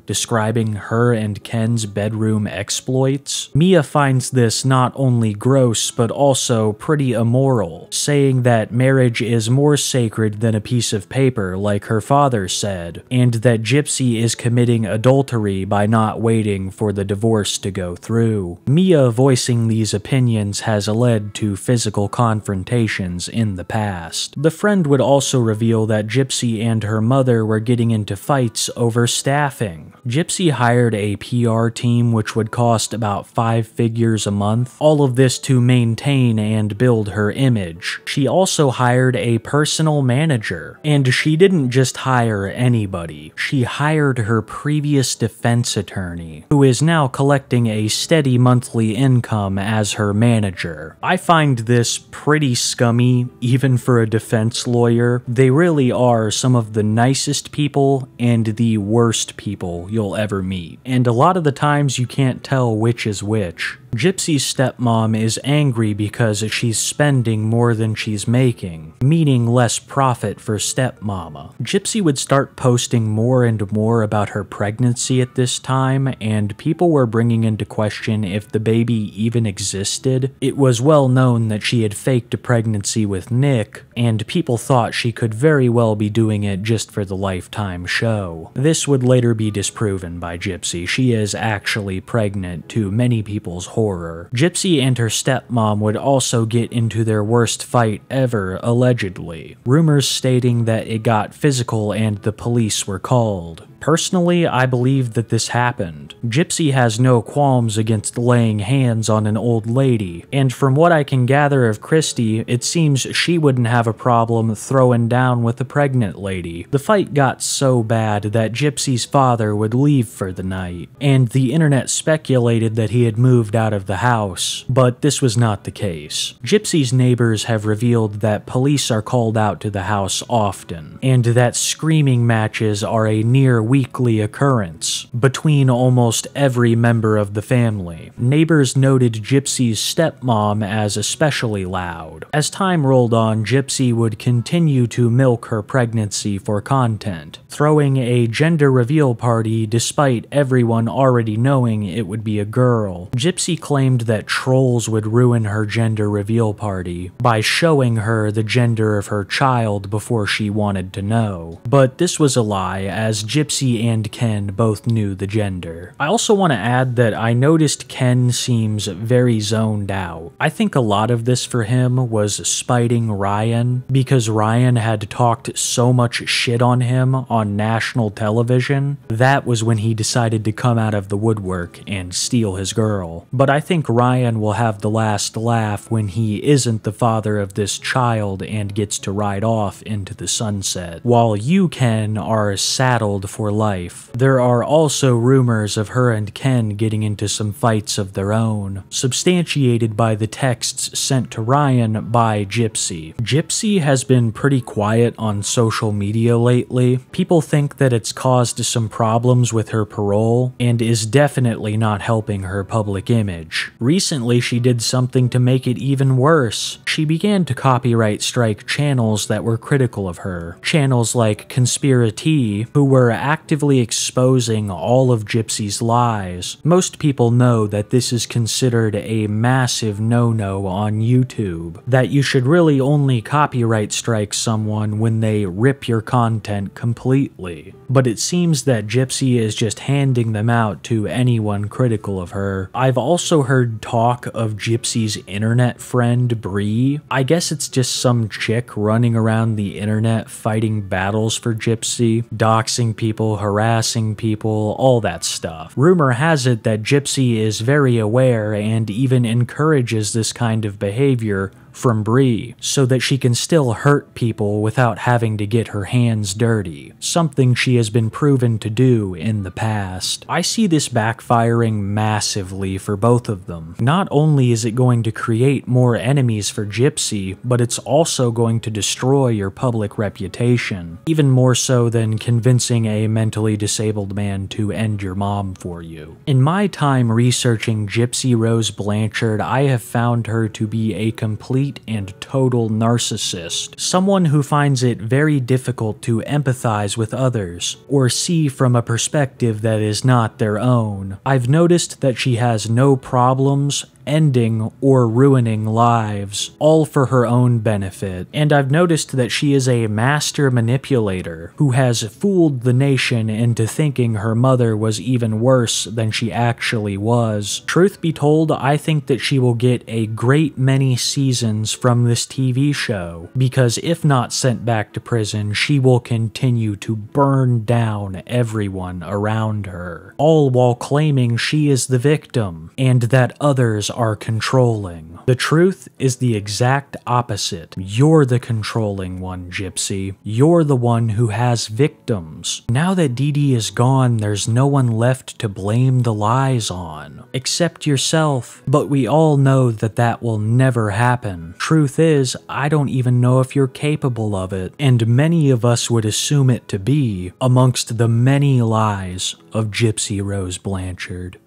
describing her and Ken's bedroom exploits. Mia finds this not only gross but also pretty immoral, saying that marriage is more sacred than a piece of paper like her father said, and that Gypsy is committing adultery by not waiting for the divorce to go through. Mia voicing these opinions has led to physical confrontations in the past. The friend would also reveal that Gypsy and her mother were getting into fights over staffing. Gypsy hired a PR team which would cost about 5 figures a month, all of this to maintain and build her image. She also hired a personal manager, and she didn't just hire anybody. She hired her previous defense attorney, who is now collecting a steady monthly income as her manager. I find this pretty scummy, even for a defense lawyer. They really are some of the nicest people and the worst people you'll ever meet, and a lot of the times you can't tell which is which. Gypsy's stepmom is angry because she's spending more than she's making, meaning less profit for stepmama. Gypsy would start posting more and more about her pregnancy at this time, and people were bringing into question if the baby even existed. It was well known that she had faked a pregnancy with Nick, and people thought she could very well be doing it just for the Lifetime show. This would later be disproven by Gypsy. She is actually pregnant, to many people's horror. Gypsy and her stepmom would also get into their worst fight ever, allegedly. Rumors stating that it got physical and the police were called. Personally, I believe that this happened. Gypsy has no qualms against laying hands on an old lady, and from what I can gather of Christy, it seems she wouldn't have a problem throwing down with a pregnant lady. The fight got so bad that Gypsy's father would leave for the night, and the internet speculated that he had moved out of the house, but this was not the case. Gypsy's neighbors have revealed that police are called out to the house often, and that screaming matches are a near weekly occurrence between almost every member of the family. Neighbors noted Gypsy's stepmom as especially loud. As time rolled on, Gypsy would continue to milk her pregnancy for content, throwing a gender reveal party despite everyone already knowing it would be a girl. Gypsy claimed that trolls would ruin her gender reveal party by showing her the gender of her child before she wanted to know. But this was a lie, as Gypsy Gypsy and Ken both knew the gender. I also want to add that I noticed Ken seems very zoned out. I think a lot of this for him was spiting Ryan, because Ryan had talked so much shit on him on national television. That was when he decided to come out of the woodwork and steal his girl. But I think Ryan will have the last laugh when he isn't the father of this child and gets to ride off into the sunset, while you, Ken, are saddled for life. There are also rumors of her and Ken getting into some fights of their own, substantiated by the texts sent to Ryan by Gypsy. Gypsy has been pretty quiet on social media lately. People think that it's caused some problems with her parole, and is definitely not helping her public image. Recently, she did something to make it even worse. She began to copyright strike channels that were critical of her. Channels like Conspiratea, who were actively exposing all of Gypsy's lies. Most people know that this is considered a massive no-no on YouTube, that you should really only copyright strike someone when they rip your content completely. But it seems that Gypsy is just handing them out to anyone critical of her. I've also heard talk of Gypsy's internet friend, Bree. I guess it's just some chick running around the internet fighting battles for Gypsy, doxing people, harassing people, all that stuff. Rumor has it that Gypsy is very aware and even encourages this kind of behavior from Bree, so that she can still hurt people without having to get her hands dirty, something she has been proven to do in the past. I see this backfiring massively for both of them. Not only is it going to create more enemies for Gypsy, but it's also going to destroy your public reputation, even more so than convincing a mentally disabled man to end your mom for you. In my time researching Gypsy Rose Blanchard, I have found her to be a complete and total narcissist, someone who finds it very difficult to empathize with others, or see from a perspective that is not their own. I've noticed that she has no problems ending or ruining lives, all for her own benefit, and I've noticed that she is a master manipulator who has fooled the nation into thinking her mother was even worse than she actually was. Truth be told, I think that she will get a great many seasons from this TV show, because if not sent back to prison, she will continue to burn down everyone around her, all while claiming she is the victim, and that others are controlling. The truth is the exact opposite. You're the controlling one, Gypsy. You're the one who has victims. Now that Dee Dee is gone, there's no one left to blame the lies on, except yourself. But we all know that that will never happen. Truth is, I don't even know if you're capable of it, and many of us would assume it to be, amongst the many lies of Gypsy Rose Blanchard.